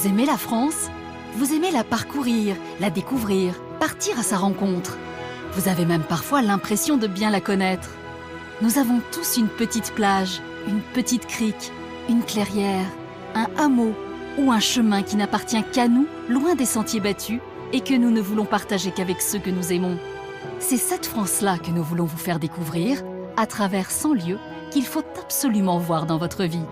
Vous aimez la France? Vous aimez la parcourir, la découvrir, partir à sa rencontre. Vous avez même parfois l'impression de bien la connaître. Nous avons tous une petite plage, une petite crique, une clairière, un hameau ou un chemin qui n'appartient qu'à nous, loin des sentiers battus, et que nous ne voulons partager qu'avec ceux que nous aimons. C'est cette France-là que nous voulons vous faire découvrir à travers 100 lieux qu'il faut absolument voir dans votre vie.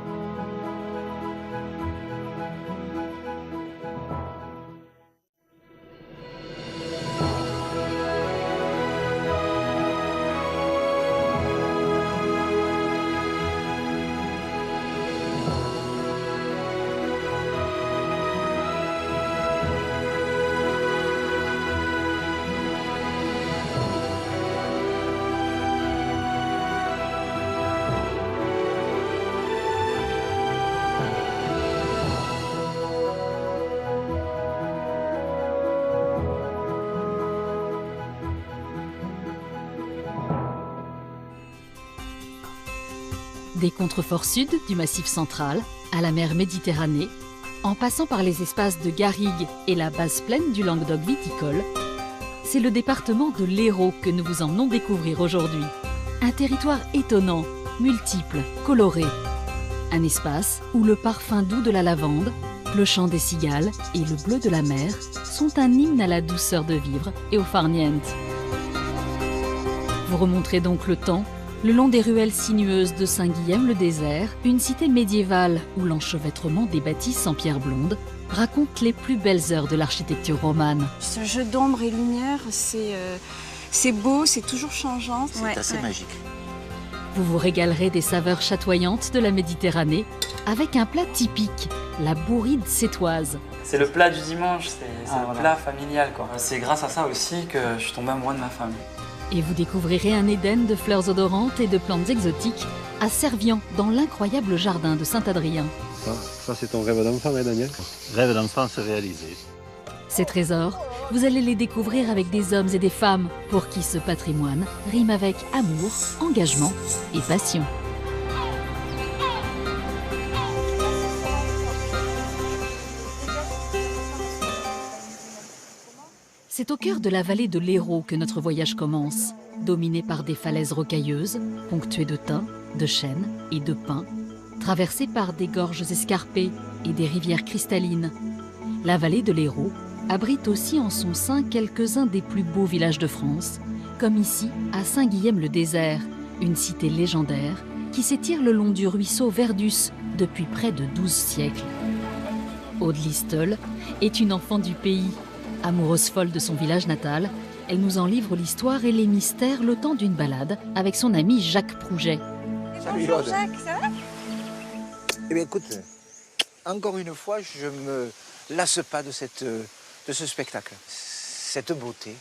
Des contreforts sud du Massif central à la mer Méditerranée, en passant par les espaces de Garrigues et la basse plaine du Languedoc viticole, c'est le département de l'Hérault que nous vous emmenons découvrir aujourd'hui. Un territoire étonnant, multiple, coloré. Un espace où le parfum doux de la lavande, le chant des cigales et le bleu de la mer sont un hymne à la douceur de vivre et au farniente. Vous remonterez donc le temps le long des ruelles sinueuses de Saint-Guilhem-le-Désert, une cité médiévale où l'enchevêtrement des bâtisses en pierre blonde raconte les plus belles heures de l'architecture romane. Ce jeu d'ombre et lumière, c'est beau, c'est toujours changeant. C'est assez magique. Vous vous régalerez des saveurs chatoyantes de la Méditerranée avec un plat typique, la bourride sétoise. C'est le plat du dimanche, c'est un plat familial, quoi. C'est grâce à ça aussi que je suis tombé amoureux de ma femme. Et vous découvrirez un Éden de fleurs odorantes et de plantes exotiques à Servian, dans l'incroyable jardin de Saint-Adrien. Ça c'est ton rêve d'enfant, hein, Daniel? Rêve d'enfant se réaliser. Ces trésors, vous allez les découvrir avec des hommes et des femmes pour qui ce patrimoine rime avec amour, engagement et passion. C'est au cœur de la vallée de l'Hérault que notre voyage commence, dominée par des falaises rocailleuses, ponctuées de thym, de chênes et de pins, traversée par des gorges escarpées et des rivières cristallines. La vallée de l'Hérault abrite aussi en son sein quelques-uns des plus beaux villages de France, comme ici à Saint-Guilhem-le-Désert, une cité légendaire qui s'étire le long du ruisseau Verdus depuis près de 12 siècles. Aude Listel est une enfant du pays. Amoureuse folle de son village natal, elle nous en livre l'histoire et les mystères le temps d'une balade avec son ami Jacques Prouget. Salut bonjour Jacques, ça va? Eh bien écoute, encore une fois, je me lasse pas de ce spectacle. Cette beauté,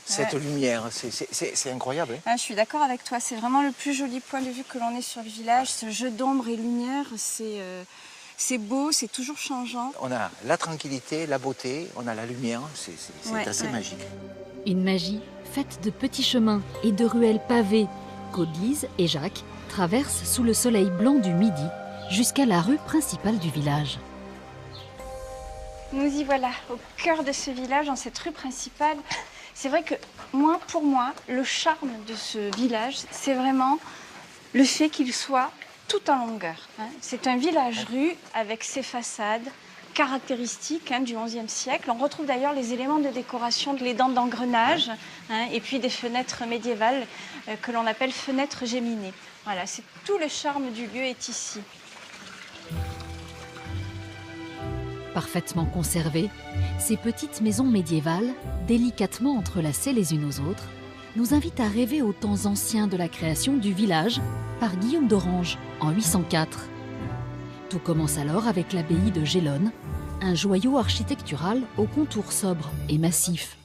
cette lumière, c'est incroyable. Hein, je suis d'accord avec toi, c'est vraiment le plus joli point de vue que l'on ait sur le village. Ce jeu d'ombre et lumière, c'est beau, c'est toujours changeant. On a la tranquillité, la beauté, on a la lumière, c'est assez magique. Une magie faite de petits chemins et de ruelles pavées qu'Aude-Lise et Jacques traversent sous le soleil blanc du midi jusqu'à la rue principale du village. Nous y voilà, au cœur de ce village, dans cette rue principale. C'est vrai que pour moi, le charme de ce village, c'est vraiment le fait qu'il soit tout en longueur. C'est un village-rue avec ses façades caractéristiques du XIe siècle. On retrouve d'ailleurs les éléments de décoration de les dents d'engrenage et puis des fenêtres médiévales que l'on appelle fenêtres géminées. Voilà, c'est tout le charme du lieu est ici. Parfaitement conservées, ces petites maisons médiévales, délicatement entrelacées les unes aux autres, nous invite à rêver aux temps anciens de la création du village par Guillaume d'Orange en 804. Tout commence alors avec l'abbaye de Gélone, un joyau architectural au contour sobre et massif.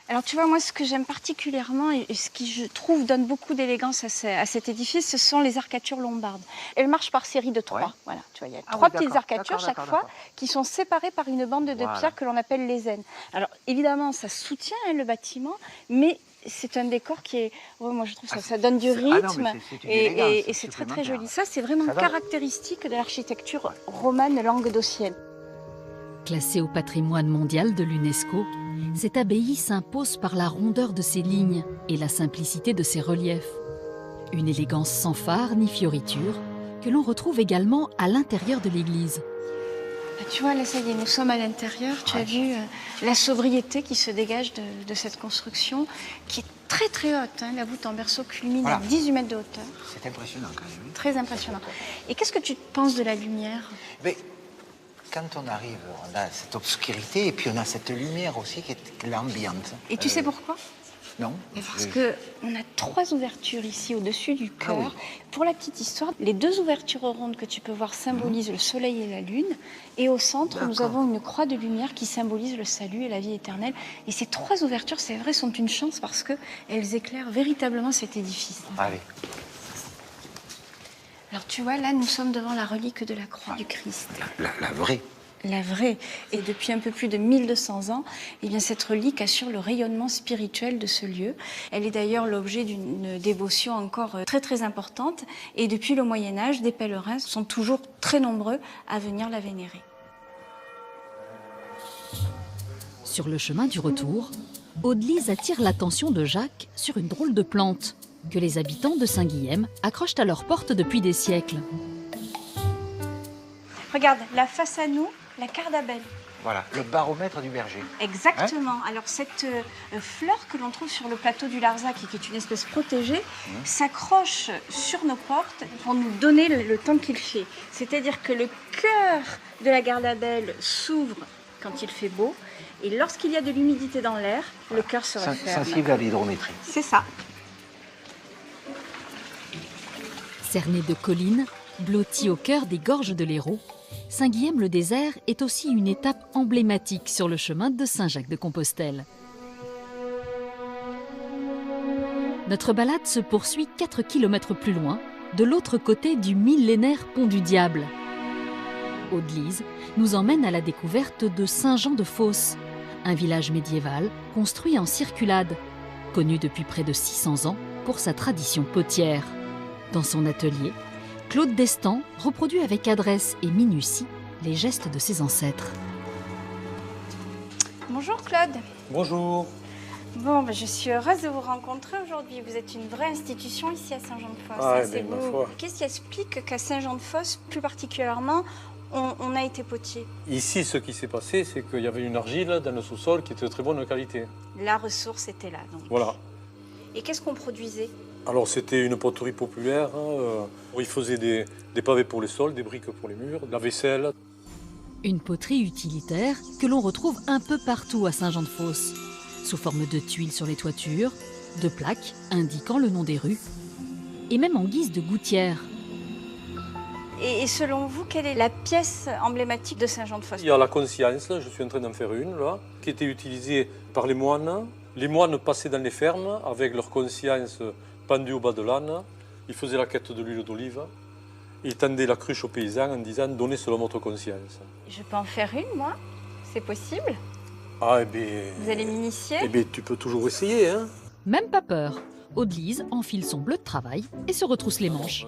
Alors tu vois, moi ce que j'aime particulièrement et ce qui je trouve donne beaucoup d'élégance à cet édifice, ce sont les arcatures lombardes. Elles marchent par série de 3. Ouais. Voilà, tu vois, il y a 3 petites arcatures chaque fois qui sont séparées par une bande de pierre que l'on appelle les aines. Alors évidemment, ça soutient le bâtiment, mais c'est un décor qui est, moi je trouve ça donne du rythme et c'est très très joli. Ça c'est vraiment caractéristique de l'architecture romane languedocienne. Classée au patrimoine mondial de l'UNESCO, cette abbaye s'impose par la rondeur de ses lignes et la simplicité de ses reliefs. Une élégance sans phare ni fioriture que l'on retrouve également à l'intérieur de l'église. Tu vois, là, ça y est, nous sommes à l'intérieur. Tu as vu la sobriété qui se dégage de cette construction, qui est très très haute. Hein. La voûte en berceau culmine à 18 mètres de hauteur. C'est impressionnant quand même. Très impressionnant. Et qu'est-ce que tu penses de la lumière? Mais quand on arrive, on a cette obscurité et puis on a cette lumière aussi qui est l'ambiance. Et tu sais pourquoi? Non. Parce qu'on a 3 ouvertures ici au-dessus du cœur. Ah oui. Pour la petite histoire, les 2 ouvertures rondes que tu peux voir symbolisent le soleil et la lune. Et au centre, nous avons une croix de lumière qui symbolise le salut et la vie éternelle. Et ces 3 ouvertures, c'est vrai, sont une chance parce qu'elles éclairent véritablement cet édifice. Allez. Alors tu vois, là, nous sommes devant la relique de la croix du Christ. La vraie. La vraie. Et depuis un peu plus de 1200 ans, eh bien, cette relique assure le rayonnement spirituel de ce lieu. Elle est d'ailleurs l'objet d'une dévotion encore très très importante. Et depuis le Moyen-Âge, des pèlerins sont toujours très nombreux à venir la vénérer. Sur le chemin du retour, Audelise attire l'attention de Jacques sur une drôle de plante que les habitants de Saint-Guilhem accrochent à leur porte depuis des siècles. Regarde, là face à nous, la cardabelle. Voilà, le baromètre du berger. Exactement. Alors cette fleur que l'on trouve sur le plateau du Larzac et qui est une espèce protégée, s'accroche sur nos portes pour nous donner le temps qu'il fait. C'est-à-dire que le cœur de la cardabelle s'ouvre quand il fait beau et lorsqu'il y a de l'humidité dans l'air, le cœur se referme. Sensible à l'hydrométrie. C'est ça. Cerné de collines, blotti au cœur des gorges de l'Hérault, Saint-Guilhem-le-Désert est aussi une étape emblématique sur le chemin de Saint-Jacques-de-Compostelle. Notre balade se poursuit 4 km plus loin, de l'autre côté du millénaire pont du Diable. Audelise nous emmène à la découverte de Saint-Jean-de-Fosse, un village médiéval construit en circulade, connu depuis près de 600 ans pour sa tradition potière. Dans son atelier, Claude Destan reproduit avec adresse et minutie les gestes de ses ancêtres. Bonjour Claude. Bonjour. Bon, je suis heureuse de vous rencontrer aujourd'hui. Vous êtes une vraie institution ici à Saint-Jean-de-Fosse. Ah, c'est ma beau. foi. Qu'est-ce qui explique qu'à Saint-Jean-de-Fosse, plus particulièrement, on a été potier? Ici, ce qui s'est passé, c'est qu'il y avait une argile dans le sous-sol qui était de très bonne qualité. La ressource était là, donc. Voilà. Et qu'est-ce qu'on produisait? Alors, c'était une poterie populaire. Ils faisaient des pavés pour les sols, des briques pour les murs, de la vaisselle. Une poterie utilitaire que l'on retrouve un peu partout à Saint-Jean-de-Fosse, sous forme de tuiles sur les toitures, de plaques indiquant le nom des rues, et même en guise de gouttière. Et selon vous, quelle est la pièce emblématique de Saint-Jean-de-Fosse? Il y a la conscience, je suis en train d'en faire une, là, qui était utilisée par les moines. Les moines passaient dans les fermes avec leur conscience pendue au bas de l'âne. Ils faisaient la quête de l'huile d'olive. Ils tendaient la cruche aux paysans en disant « Donnez selon votre conscience ». Je peux en faire une, moi? C'est possible? Ah, eh bien... Vous allez m'initier? Eh bien, tu peux toujours essayer, hein. Même pas peur, Audelise enfile son bleu de travail et se retrousse les manches.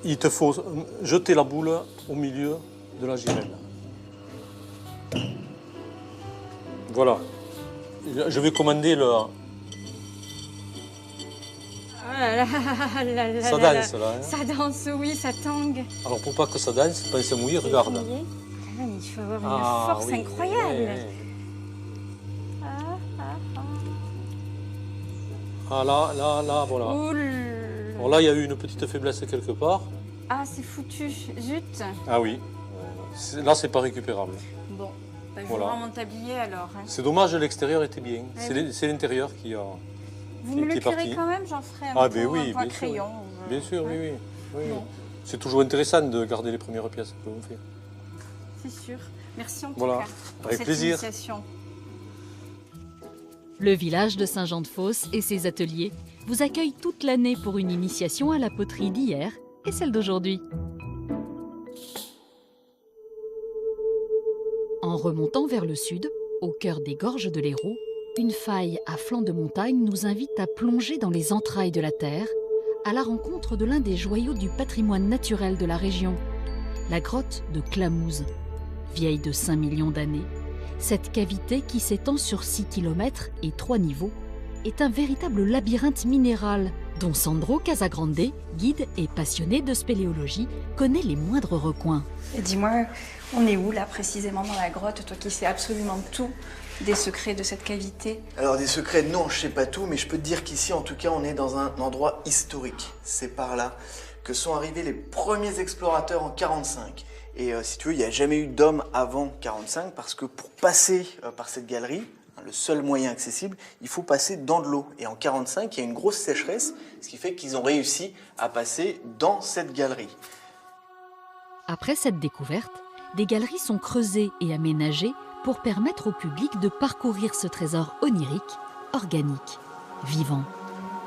Il te faut jeter la boule au milieu de la girelle. Voilà. Je vais commander le... Ça danse, là. Hein. Ça danse, oui, ça tangue. Alors, pour pas que ça danse, pense à mouiller, regarde. Il faut avoir une force incroyable. Oui. Ah, là, voilà. Alors là, il y a eu une petite faiblesse quelque part. Ah, c'est foutu. Zut. Ah oui. Là, c'est pas récupérable. Bon, je Voilà. vais rendre mon tablier alors. Hein. C'est dommage, l'extérieur était bien. C'est l'intérieur qui a... Vous me le qui est curez parti. quand même, j'en ferai un Ah, pot, ben oui, un point bien sûr. crayon. Bien sûr, oui, oui. Oui. Bon. C'est toujours intéressant de garder les premières pièces que l'on fait. C'est sûr. Merci en tout Voilà. cas pour Avec cette plaisir. initiation. Le village de Saint-Jean-de-Fosse et ses ateliers vous accueillent toute l'année pour une initiation à la poterie d'hier et celle d'aujourd'hui. En remontant vers le sud, au cœur des gorges de l'Hérault, une faille à flanc de montagne nous invite à plonger dans les entrailles de la terre, à la rencontre de l'un des joyaux du patrimoine naturel de la région, la grotte de Clamouze. Vieille de 5 millions d'années, Cette cavité, qui s'étend sur 6 km et 3 niveaux, est un véritable labyrinthe minéral dont Sandro Casagrande, guide et passionné de spéléologie, connaît les moindres recoins. Dis-moi, on est où là précisément dans la grotte, toi qui sais absolument tout des secrets de cette cavité? Alors des secrets, non, je sais pas tout, mais je peux te dire qu'ici, en tout cas, on est dans un endroit historique. C'est par là que sont arrivés les premiers explorateurs en 45. Et si tu veux, il n'y a jamais eu d'homme avant 45 parce que pour passer par cette galerie, le seul moyen accessible, il faut passer dans de l'eau. Et en 45, il y a une grosse sécheresse, ce qui fait qu'ils ont réussi à passer dans cette galerie. Après cette découverte, des galeries sont creusées et aménagées pour permettre au public de parcourir ce trésor onirique, organique, vivant.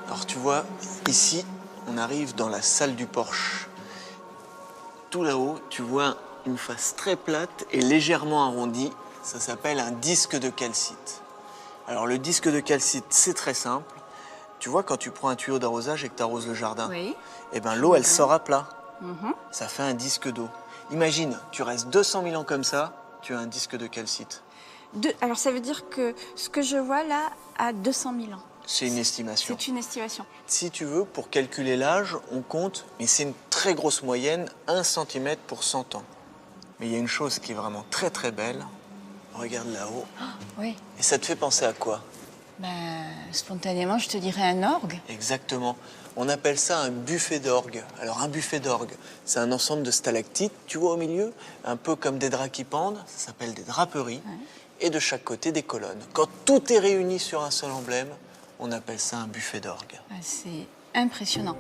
Alors tu vois, ici, on arrive dans la salle du porche. Tout là-haut, tu vois une face très plate et légèrement arrondie. Ça s'appelle un disque de calcite. Alors le disque de calcite, c'est très simple. Tu vois, quand tu prends un tuyau d'arrosage et que tu arroses le jardin, Oui. eh ben, l'eau, elle sort à plat. Mhm. Ça fait un disque d'eau. Imagine, tu restes 200 000 ans comme ça, tu as un disque de calcite. Alors ça veut dire que ce que je vois là a 200 000 ans. C'est une estimation. C'est une estimation. Si tu veux, pour calculer l'âge, on compte, mais c'est une très grosse moyenne, 1 cm pour 100 ans. Mais il y a une chose qui est vraiment très très belle. Regarde là-haut. Oui. Et ça te fait penser à quoi? Spontanément, je te dirais un orgue. Exactement. On appelle ça un buffet d'orgue. Alors un buffet d'orgue, c'est un ensemble de stalactites, tu vois au milieu, un peu comme des draps qui pendent, ça s'appelle des draperies, et de chaque côté des colonnes. Quand tout est réuni sur un seul emblème, on appelle ça un buffet d'orgue. C'est impressionnant.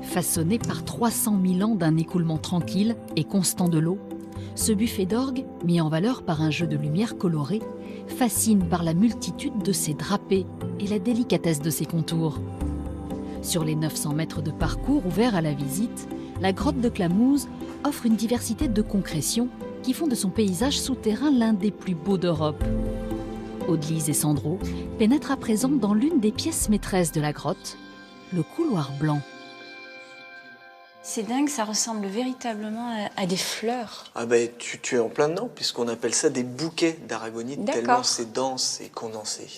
Façonné par 300 000 ans d'un écoulement tranquille et constant de l'eau, ce buffet d'orgue, mis en valeur par un jeu de lumière colorée, fascine par la multitude de ses drapés et la délicatesse de ses contours. Sur les 900 mètres de parcours ouverts à la visite, la grotte de Clamouze offre une diversité de concrétions qui font de son paysage souterrain l'un des plus beaux d'Europe. Audelise et Sandro pénètrent à présent dans l'une des pièces maîtresses de la grotte, le couloir blanc. C'est dingue, ça ressemble véritablement à des fleurs. Ah ben, tu es en plein dedans, puisqu'on appelle ça des bouquets d'aragonite, D'accord. tellement c'est dense et condensé.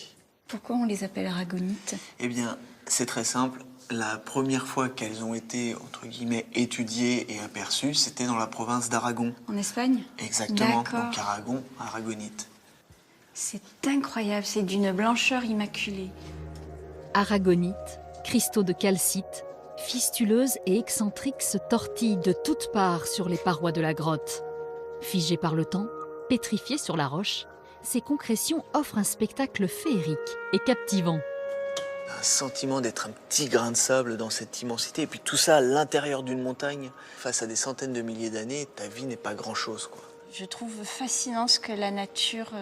Pourquoi on les appelle aragonites? Eh bien, c'est très simple. La première fois qu'elles ont été, entre guillemets, étudiées et aperçues, c'était dans la province d'Aragon. En Espagne? Exactement, D'accord. donc Aragon, aragonite. C'est incroyable, c'est d'une blancheur immaculée. Aragonite, cristaux de calcite, fistuleuses et excentriques se tortillent de toutes parts sur les parois de la grotte. Figées par le temps, pétrifiées sur la roche, ces concrétions offrent un spectacle féerique et captivant. Un sentiment d'être un petit grain de sable dans cette immensité. Et puis tout ça à l'intérieur d'une montagne. Face à des centaines de milliers d'années, ta vie n'est pas grand-chose, quoi. Je trouve fascinant ce que la nature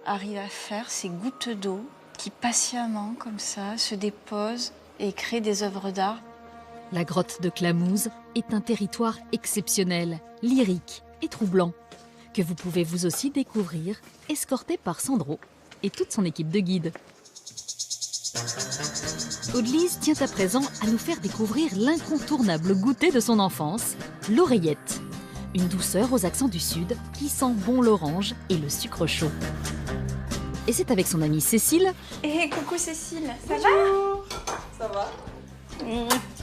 arrive à faire, ces gouttes d'eau qui patiemment, comme ça, se déposent et créent des œuvres d'art. La grotte de Clamouze est un territoire exceptionnel, lyrique et troublant, que vous pouvez vous aussi découvrir, escorté par Sandro et toute son équipe de guides. Audelise tient à présent à nous faire découvrir l'incontournable goûter de son enfance, l'oreillette. Une douceur aux accents du Sud qui sent bon l'orange et le sucre chaud. Et c'est avec son amie Cécile Coucou Cécile, ça Ça va?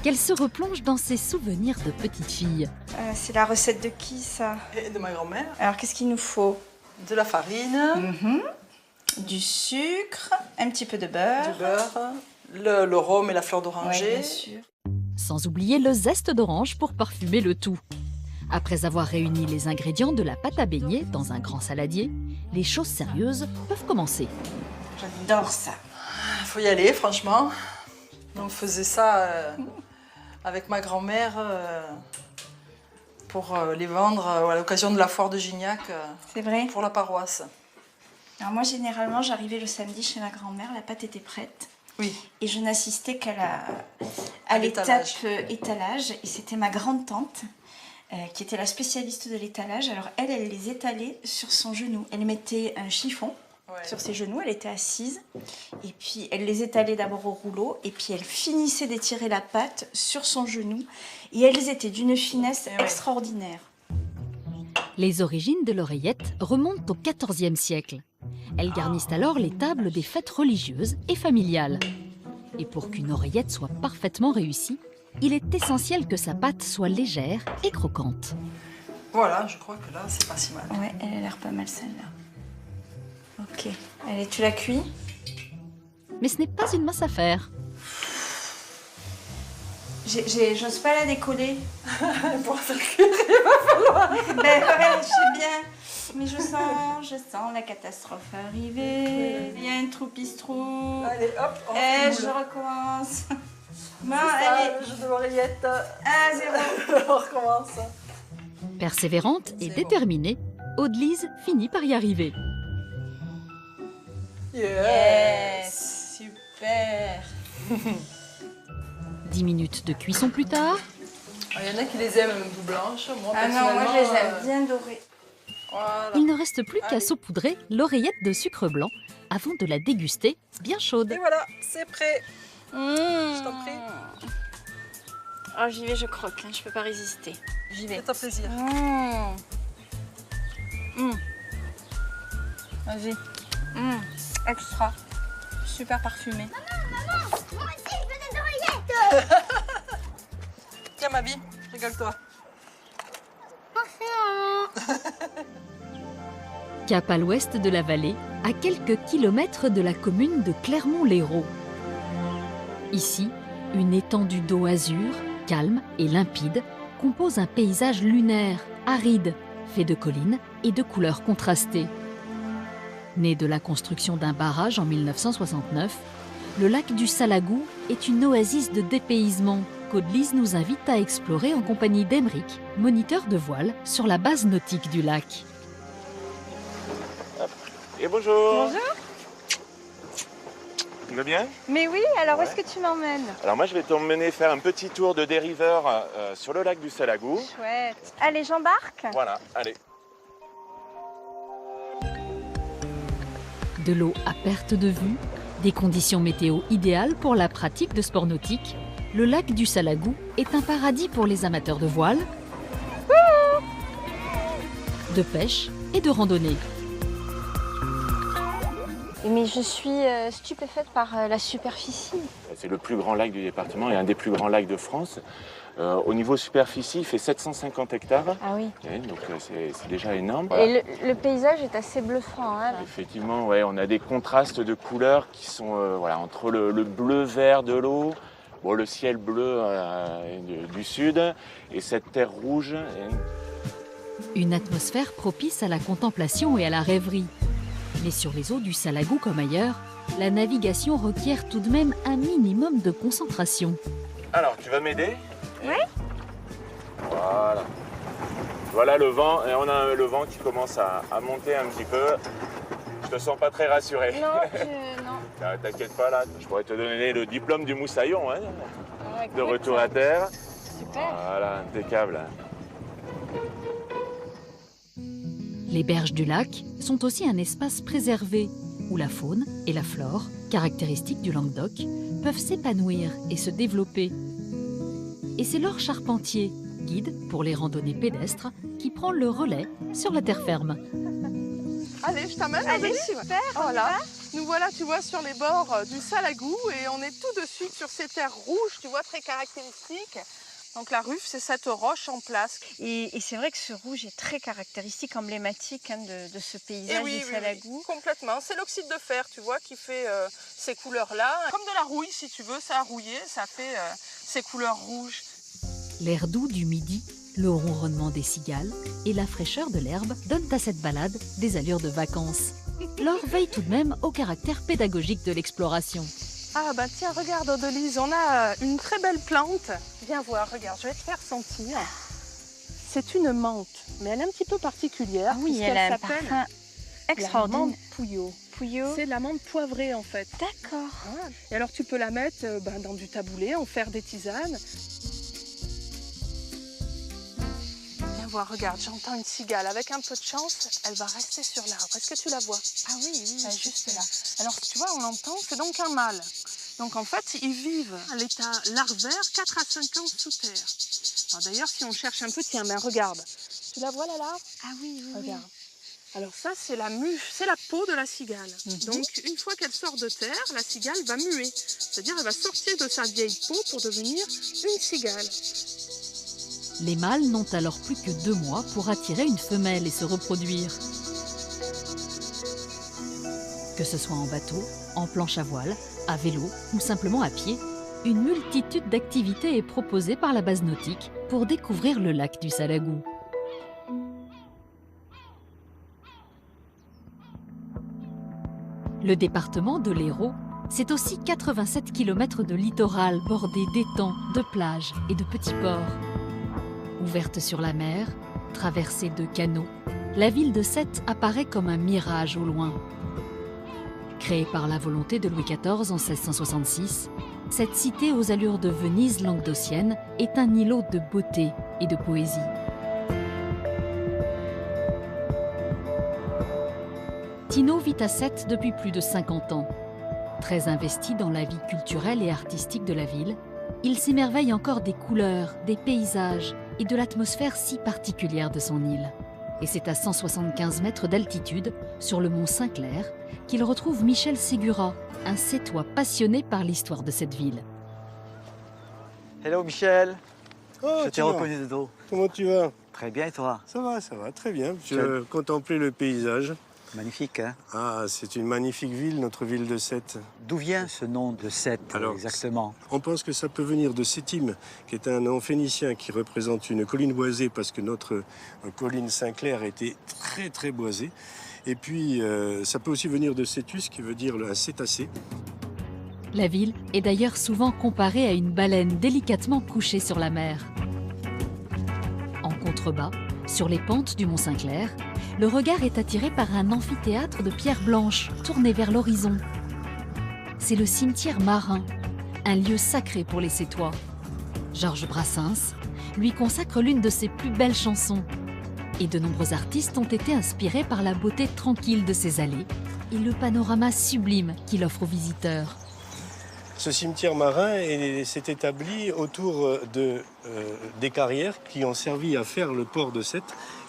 qu'elle se replonge dans ses souvenirs de petite fille. C'est la recette de qui ça? Et de ma grand-mère. Alors qu'est-ce qu'il nous faut? De la farine, Du sucre, un petit peu de beurre. du beurre, le rhum et la fleur Oui, d'oranger. bien sûr. Sans oublier le zeste d'orange pour parfumer le tout. Après avoir réuni les ingrédients de la pâte à beignet dans un grand saladier, les choses sérieuses peuvent commencer. J'adore ça. Il faut y aller, franchement. On faisait ça avec ma grand-mère pour les vendre à l'occasion de la foire de Gignac C'est vrai? pour la paroisse. Alors moi, généralement, j'arrivais le samedi chez ma grand-mère, la pâte était prête. Oui. Et je n'assistais qu'à À l'étape l'étalage. étalage. Et c'était ma grande-tante qui était la spécialiste de l'étalage. Alors elle les étalait sur son genou. Elle mettait un chiffon sur ses genoux, elle était assise. Et puis elle les étalait d'abord au rouleau. Et puis elle finissait d'étirer la pâte sur son genou. Et elles étaient d'une finesse extraordinaire. Les origines de l'oreillette remontent au XIVe siècle. Elles garnissent alors les tables des fêtes religieuses et familiales. Et pour qu'une oreillette soit parfaitement réussie, il est essentiel que sa pâte soit légère et croquante. Voilà, je crois que là, c'est pas si mal. Ouais, elle a l'air pas mal celle-là. Ok. Allez, tu la cuis? Mais ce n'est pas une mince affaire. J'ose pas la décoller. Pour faire cuire. Ben ouais, je sais bien. Mais je sens la catastrophe arriver. Il y a un troupistrou. Allez, hop, on Eh, fait je le moule. recommence. Bon, C'est ça, allez. le jeu de l'oreillette. 1-0. On recommence. Persévérante et C'est déterminée, Audelise finit par y arriver. Yes, super. 10 minutes de cuisson plus tard, Il y en a qui les aiment même tout blanches. Moi, Ah non, moi je les aime personnellement, bien dorées. Voilà. il ne reste plus qu'à Allez. saupoudrer l'oreillette de sucre blanc avant de la déguster bien chaude. Et voilà, c'est prêt. Je t'en prie. Oh, j'y vais, je croque, hein, je peux pas résister. J'y vais. Fais-toi plaisir. Vas-y. Extra. Super parfumé. Tiens, ma bille, régale-toi. Cap à l'ouest de la vallée, à quelques kilomètres de la commune de Clermont-Lérault. Ici, une étendue d'eau azur, calme et limpide, compose un paysage lunaire, aride, fait de collines et de couleurs contrastées. Né de la construction d'un barrage en 1969, le lac du Salagou est une oasis de dépaysement qu'Audelise nous invite à explorer en compagnie d'Emeric, moniteur de voile sur la base nautique du lac. Et bonjour. Bonjour. Tu vas bien? Mais oui, alors où Ouais. est-ce que tu m'emmènes? Alors moi je vais t'emmener faire un petit tour de dériveur sur le lac du Salagou. Chouette. Allez, j'embarque. Voilà, allez. De l'eau à perte de vue, des conditions météo idéales pour la pratique de sport nautique, le lac du Salagou est un paradis pour les amateurs de voile, de pêche et de randonnée. Mais je suis stupéfaite par la superficie. C'est le plus grand lac du département et un des plus grands lacs de France. Au niveau superficie, il fait 750 hectares. Ah oui. Ouais, donc c'est déjà énorme. Et le paysage est assez bluffant. Hein. Effectivement, ouais, on a des contrastes de couleurs qui sont voilà, entre le bleu-vert de l'eau, bon, le ciel bleu du sud et cette terre rouge. Une atmosphère propice à la contemplation et à la rêverie. Mais sur les eaux du Salagou comme ailleurs, la navigation requiert tout de même un minimum de concentration. Alors, tu vas m'aider? Oui. Voilà. Voilà le vent, et on a le vent qui commence à monter un petit peu. Je te sens pas très rassuré. Non. T'inquiète pas là, je pourrais te donner le diplôme du moussaillon, hein, Ouais, de retour à terre. Super. Voilà, impeccable. Les berges du lac sont aussi un espace préservé où la faune et la flore, caractéristiques du Languedoc, peuvent s'épanouir et se développer. Et c'est Laure Charpentier, guide pour les randonnées pédestres, qui prend le relais sur la terre ferme. Allez, je t'amène. Allez, Amélie. super. Voilà. Nous voilà, tu vois, sur les bords du Salagou et on est tout de suite sur ces terres rouges, tu vois, très caractéristiques. Donc la ruffe, c'est cette roche en place. Et c'est vrai que ce rouge est très caractéristique, emblématique hein, de ce paysage Et oui, du oui, Salagou. oui, complètement. C'est l'oxyde de fer, tu vois, qui fait ces couleurs-là. Comme de la rouille, si tu veux, ça a rouillé, ça fait ces couleurs rouges. L'air doux du midi, le ronronnement des cigales et la fraîcheur de l'herbe donnent à cette balade des allures de vacances. Laure veille tout de même au caractère pédagogique de l'exploration. Ah bah tiens, regarde Audelise, on a une très belle plante. Viens voir, regarde, je vais te faire sentir. C'est une menthe, mais elle est un petit peu particulière. Ah oui, puisqu'elle elle a un s'appelle parfum la extraordinaire. menthe pouillot. Pouillot. C'est de la menthe poivrée en fait. D'accord. Voilà. Et alors tu peux la mettre dans du taboulé, en faire des tisanes. Viens voir, regarde, j'entends une cigale. Avec un peu de chance, elle va rester sur l'arbre. Est-ce que tu la vois? Ah oui, oui. Elle est juste là. Alors tu vois, on l'entend, c'est donc un mâle. Donc en fait, ils vivent à l'état larvaire 4 à 5 ans sous terre. Alors d'ailleurs, si on cherche un peu, tiens, ben regarde. Tu la vois, là? Ah oui, oui, Regarde. Alors ça, c'est la mue, c'est la peau de la cigale. Donc, une fois qu'elle sort de terre, la cigale va muer. C'est-à-dire, elle va sortir de sa vieille peau pour devenir une cigale. Les mâles n'ont alors plus que 2 mois pour attirer une femelle et se reproduire. Que ce soit en bateau, en planche à voile, à vélo ou simplement à pied, une multitude d'activités est proposée par la base nautique pour découvrir le lac du Salagou. Le département de l'Hérault, c'est aussi 87 km de littoral bordé d'étangs, de plages et de petits ports. Ouverte sur la mer, traversée de canaux, la ville de Sète apparaît comme un mirage au loin. Créée par la volonté de Louis XIV en 1666, cette cité aux allures de Venise languedocienne est un îlot de beauté et de poésie. Tino vit à Sète depuis plus de 50 ans. Très investi dans la vie culturelle et artistique de la ville, il s'émerveille encore des couleurs, des paysages et de l'atmosphère si particulière de son île. Et c'est à 175 mètres d'altitude, sur le mont Saint-Clair, qu'il retrouve Michel Ségura, un Sétois passionné par l'histoire de cette ville. Hello Michel, Oh, je t'ai reconnu de dos. Comment tu vas? Très bien et toi? Ça va, très bien. Je contemplais le paysage. Magnifique, hein? Ah, c'est une magnifique ville, notre ville de Sète. D'où vient ce nom de Sète exactement? On pense que ça peut venir de Sétim, qui est un nom phénicien qui représente une colline boisée, parce que notre colline Saint-Clair était très très boisée. Et puis, ça peut aussi venir de Cétus, qui veut dire un cétacé. La ville est d'ailleurs souvent comparée à une baleine délicatement couchée sur la mer. En contrebas, sur les pentes du mont Saint-Clair, le regard est attiré par un amphithéâtre de pierre blanche tourné vers l'horizon. C'est le cimetière marin, un lieu sacré pour les Sétois. Georges Brassens lui consacre l'une de ses plus belles chansons. Et de nombreux artistes ont été inspirés par la beauté tranquille de ses allées et le panorama sublime qu'il offre aux visiteurs. Ce cimetière marin s'est établi autour des carrières qui ont servi à faire le port de Sète,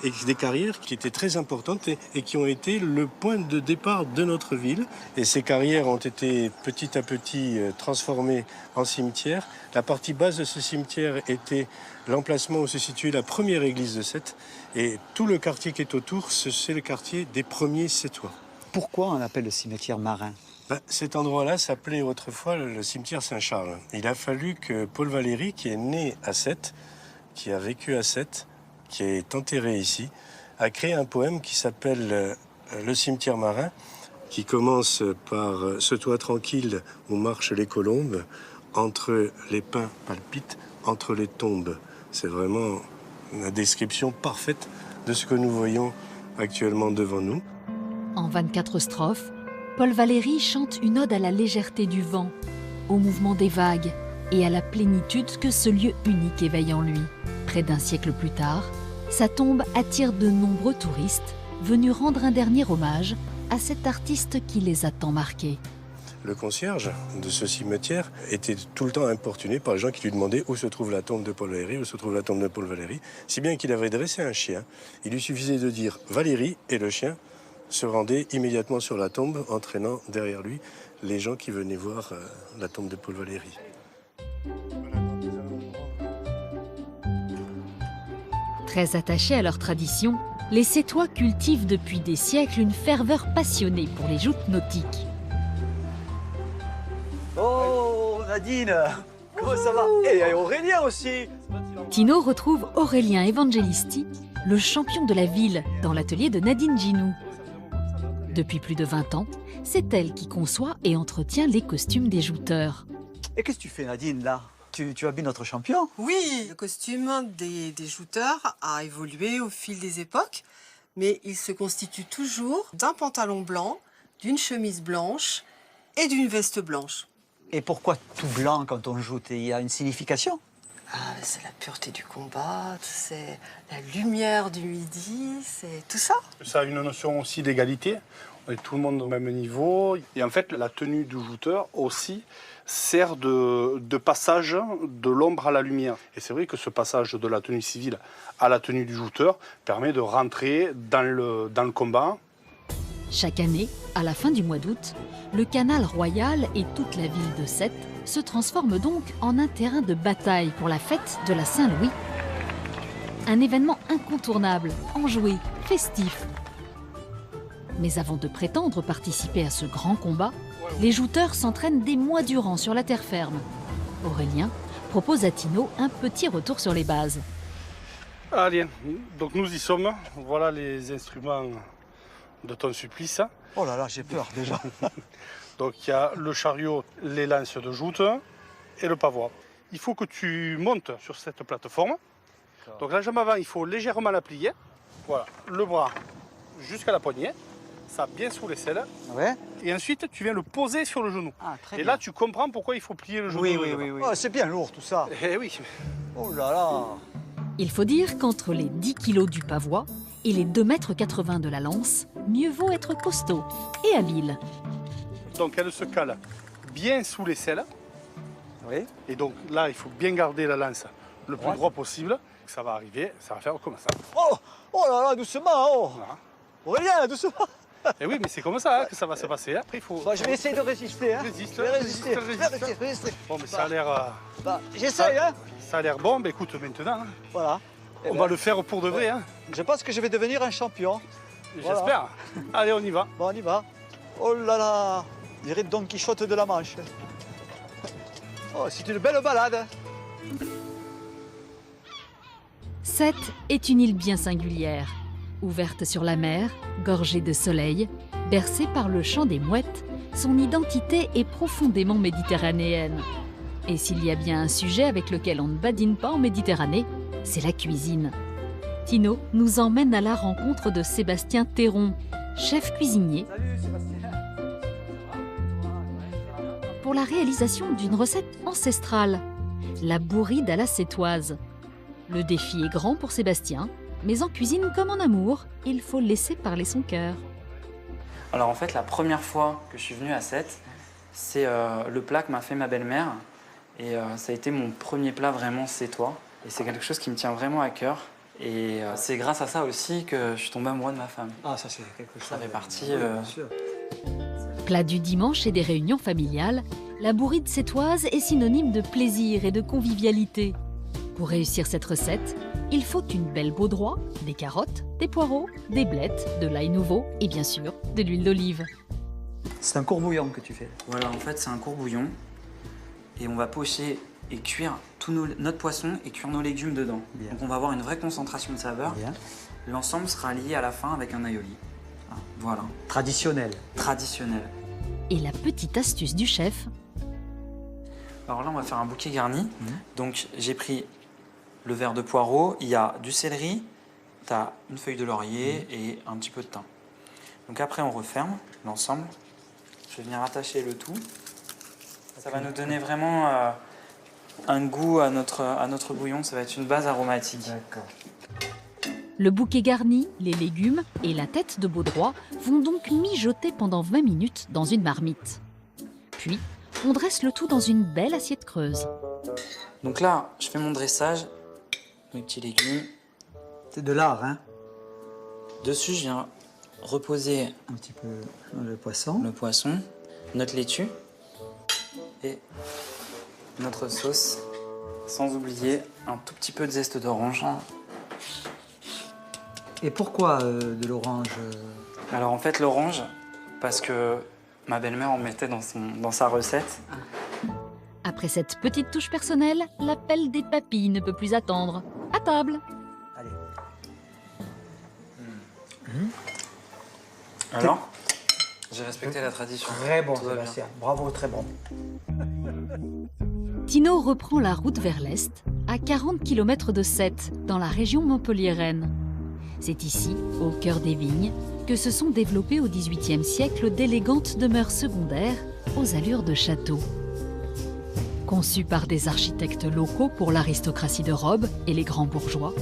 et des carrières qui étaient très importantes et qui ont été le point de départ de notre ville. Et ces carrières ont été petit à petit transformées en cimetière. La partie basse de ce cimetière était l'emplacement où se situait la première église de Sète, et tout le quartier qui est autour, c'est le quartier des premiers Sétois. Pourquoi on appelle le cimetière marin? Cet endroit-là s'appelait autrefois le cimetière Saint-Charles. Il a fallu que Paul Valéry, qui est né à Sète, qui a vécu à Sète, qui est enterré ici, a créé un poème qui s'appelle Le cimetière marin, qui commence par « Ce toit tranquille où marchent les colombes, entre les pins palpitent, entre les tombes ». C'est vraiment la description parfaite de ce que nous voyons actuellement devant nous. En 24 strophes, Paul Valéry chante une ode à la légèreté du vent, au mouvement des vagues et à la plénitude que ce lieu unique éveille en lui. Près d'un siècle plus tard, sa tombe attire de nombreux touristes venus rendre un dernier hommage à cet artiste qui les a tant marqués. Le concierge de ce cimetière était tout le temps importuné par les gens qui lui demandaient où se trouve la tombe de Paul Valéry, où se trouve la tombe de Paul Valéry, si bien qu'il avait dressé un chien. Il lui suffisait de dire Valéry et le chien se rendait immédiatement sur la tombe, entraînant derrière lui les gens qui venaient voir la tombe de Paul Valéry. Très attachés à leur tradition, les Sétois cultivent depuis des siècles une ferveur passionnée pour les joutes nautiques. Oh Nadine, comment ça va? Et Aurélien aussi. Tino retrouve Aurélien Evangelisti, le champion de la ville, dans l'atelier de Nadine Ginou. Depuis plus de 20 ans, c'est elle qui conçoit et entretient les costumes des jouteurs. Et qu'est-ce que tu fais Nadine là? Tu habilles notre champion? Oui, le costume des jouteurs a évolué au fil des époques, mais il se constitue toujours d'un pantalon blanc, d'une chemise blanche et d'une veste blanche. Et pourquoi tout blanc quand on joute? Il y a une signification? C'est la pureté du combat, c'est la lumière du midi, c'est tout ça. Ça a une notion aussi d'égalité. Et tout le monde au même niveau. Et en fait, la tenue du jouteur aussi sert de passage de l'ombre à la lumière. Et c'est vrai que ce passage de la tenue civile à la tenue du jouteur permet de rentrer dans le combat. Chaque année, à la fin du mois d'août, le canal royal et toute la ville de Sète se transforment donc en un terrain de bataille pour la fête de la Saint-Louis. Un événement incontournable, enjoué, festif. Mais avant de prétendre participer à ce grand combat, les jouteurs s'entraînent des mois durant sur la terre ferme. Aurélien propose à Tino un petit retour sur les bases. Allez, donc nous y sommes. Voilà les instruments de ton supplice. Oh là là, j'ai peur déjà. Donc il y a le chariot, les lances de joute et le pavois. Il faut que tu montes sur cette plateforme. Donc la jambe avant, il faut légèrement la plier. Voilà, le bras jusqu'à la poignée. Ça bien sous l'aisselle. Ouais. Et ensuite, tu viens le poser sur le genou. Ah, très et bien. là, tu comprends pourquoi il faut plier le genou. Oui. Oh, c'est bien lourd tout ça. Eh oui. Oh là là. Il faut dire qu'entre les 10 kilos du pavois et les 2,80 m de la lance, mieux vaut être costaud et habile. Donc elle se cale bien sous l'aisselle. Oui. Et donc là, il faut bien garder la lance le plus droit possible. Ça va arriver, ça va faire comme ça. Oh là là, doucement. Oh. Voilà. Aurélien, doucement. Et oui, mais c'est comme ça que ça va se passer. Après, il faut. Bah, je vais essayer de résister. Hein. Résiste. Résister. Bon, mais ça a l'air. J'essaye. Hein. Ça a l'air bon. Mais écoute, maintenant, voilà. On va le faire pour de vrai. Hein. Je pense que je vais devenir un champion. J'espère. Voilà. Allez, on y va. Bon, on y va. Oh là là. On dirait Don Quichotte de la Manche. Oh, c'est une belle balade. Sète est une île bien singulière. Ouverte sur la mer, gorgée de soleil, bercée par le chant des mouettes, son identité est profondément méditerranéenne. Et s'il y a bien un sujet avec lequel on ne badine pas en Méditerranée, c'est la cuisine. Tino nous emmène à la rencontre de Sébastien Théron, chef cuisinier, pour la réalisation d'une recette ancestrale, la bourride à la sétoise. Le défi est grand pour Sébastien, mais en cuisine comme en amour, il faut laisser parler son cœur. Alors en fait, la première fois que je suis venu à Sète, c'est le plat que m'a fait ma belle-mère. Et ça a été mon premier plat vraiment sétois. Et c'est quelque chose qui me tient vraiment à cœur. Et c'est grâce à ça aussi que je suis tombé amoureux de ma femme. Ah, ça c'est quelque chose. Ça fait partie... bien sûr. Plat du dimanche et des réunions familiales, la bourride sétoise est synonyme de plaisir et de convivialité. Pour réussir cette recette, il faut une belle baudroie, des carottes, des poireaux, des blettes, de l'ail nouveau et bien sûr de l'huile d'olive. C'est un courbouillon que tu fais. Voilà, en fait c'est un courbouillon. Et on va pocher et cuire tout notre poisson et cuire nos légumes dedans. Bien. Donc on va avoir une vraie concentration de saveur. Bien. L'ensemble sera lié à la fin avec un aioli. Voilà. Traditionnel. Traditionnel. Et la petite astuce du chef. Alors là on va faire un bouquet garni. Donc j'ai pris le verre de poireau, il y a du céleri, tu as une feuille de laurier et un petit peu de thym. Donc après on referme l'ensemble. Je vais venir attacher le tout. Ça va nous donner vraiment un goût à notre bouillon, ça va être une base aromatique. D'accord. Le bouquet garni, les légumes et la tête de baudroie vont donc mijoter pendant 20 minutes dans une marmite. Puis, on dresse le tout dans une belle assiette creuse. Donc là, je fais mon dressage, mes petits légumes. C'est de l'art, hein. Dessus, je viens reposer un petit peu le poisson, notre laitue et notre sauce, sans oublier un tout petit peu de zeste d'orange. Et pourquoi de l'orange? Alors en fait l'orange, parce que ma belle-mère en mettait dans sa recette. Après cette petite touche personnelle, l'appel des papilles ne peut plus attendre. À table. Allez. Alors, j'ai respecté la tradition. Très bon, Sébastien. Bravo, très bon. Tino reprend la route vers l'est, à 40 km de Sète, dans la région montpelliéraine. C'est ici, au cœur des vignes, que se sont développées au XVIIIe siècle d'élégantes demeures secondaires aux allures de château. Conçues par des architectes locaux pour l'aristocratie de robe et les grands bourgeois,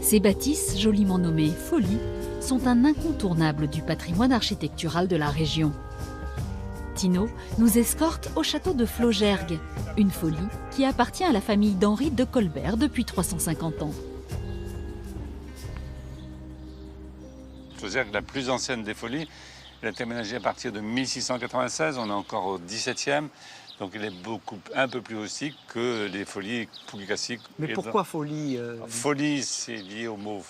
ces bâtisses joliment nommées Folies sont un incontournable du patrimoine architectural de la région. Tino nous escorte au château de Flaugergue, une folie qui appartient à la famille d'Henri de Colbert depuis 350 ans. Flaugergue, la plus ancienne des folies, elle a été aménagée à partir de 1696, on est encore au XVIIe, donc elle est un peu plus rustique que les folies plus classiques. Mais pourquoi folie Folie, c'est lié au mot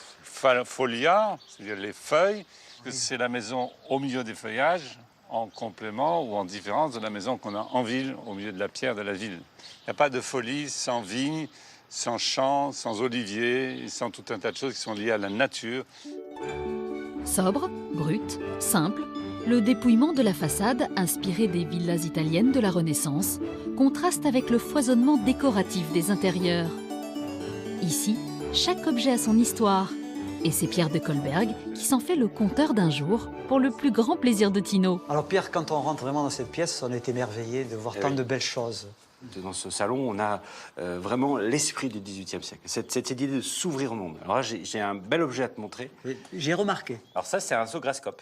folia, c'est-à-dire les feuilles, que c'est la maison au milieu des feuillages, en complément ou en différence de la maison qu'on a en ville, au milieu de la pierre de la ville. Il n'y a pas de folie sans vigne, sans champs, sans oliviers, sans tout un tas de choses qui sont liées à la nature. Sobre, brut, simple, le dépouillement de la façade, inspiré des villas italiennes de la Renaissance, contraste avec le foisonnement décoratif des intérieurs. Ici, chaque objet a son histoire, et c'est Pierre de Colberg qui s'en fait le conteur d'un jour pour le plus grand plaisir de Tino. Alors Pierre, quand on rentre vraiment dans cette pièce, on est émerveillé de voir tant de belles choses. Dans ce salon, on a vraiment l'esprit du XVIIIe siècle, cette idée de s'ouvrir au monde. Alors là, j'ai un bel objet à te montrer. J'ai remarqué. Alors ça, c'est un Zograscope.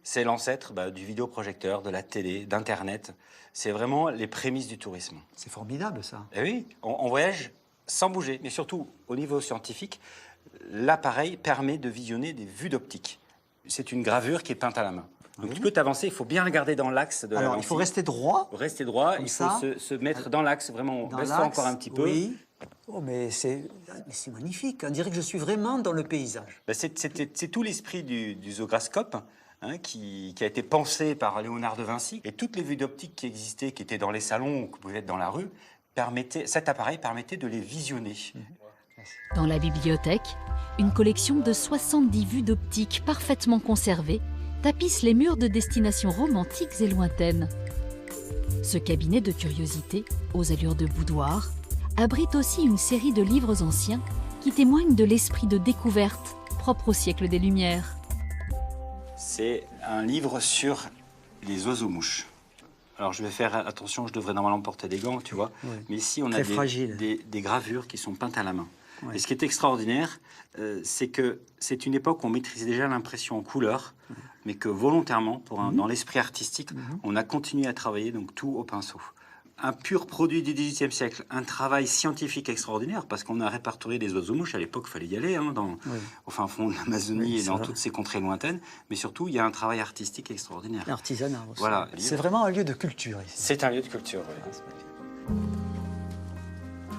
C'est l'ancêtre du vidéoprojecteur, de la télé, d'Internet. C'est vraiment les prémices du tourisme. C'est formidable, ça. Et oui, on voyage sans bouger, mais surtout, au niveau scientifique, l'appareil permet de visionner des vues d'optique. C'est une gravure qui est peinte à la main. Donc tu peux t'avancer, il faut bien regarder dans l'axe de la Alors, il faut rester droit. Il faut rester droit, Comme il faut ça. se mettre dans l'axe, vraiment, on baisse encore un petit peu. Oui. Oh, mais c'est magnifique. On dirait que je suis vraiment dans le paysage. C'est tout l'esprit du Zograscope, hein, qui a été pensé par Léonard de Vinci. Et toutes les vues d'optique qui existaient, qui étaient dans les salons ou qui pouvaient être dans la rue, cet appareil permettait de les visionner. Dans la bibliothèque, une collection de 70 vues d'optique parfaitement conservées tapisse les murs de destinations romantiques et lointaines. Ce cabinet de curiosités, aux allures de boudoir, abrite aussi une série de livres anciens qui témoignent de l'esprit de découverte propre au siècle des Lumières. C'est un livre sur les oiseaux-mouches. Alors je vais faire attention, je devrais normalement porter des gants, tu vois. Oui. Mais ici, on a des gravures qui sont peintes à la main. Oui. Et ce qui est extraordinaire, c'est que c'est une époque où on maîtrisait déjà l'impression en couleur, mais que volontairement, dans l'esprit artistique, on a continué à travailler donc tout au pinceau. Un pur produit du XVIIIe siècle, un travail scientifique extraordinaire, parce qu'on a répertorié des oiseaux-mouches. À l'époque, il fallait y aller, au fin fond de l'Amazonie et dans toutes ces contrées lointaines. Mais surtout, il y a un travail artistique extraordinaire. Artisanat aussi. Voilà. C'est vraiment un lieu de culture ici. C'est un lieu de culture, oui.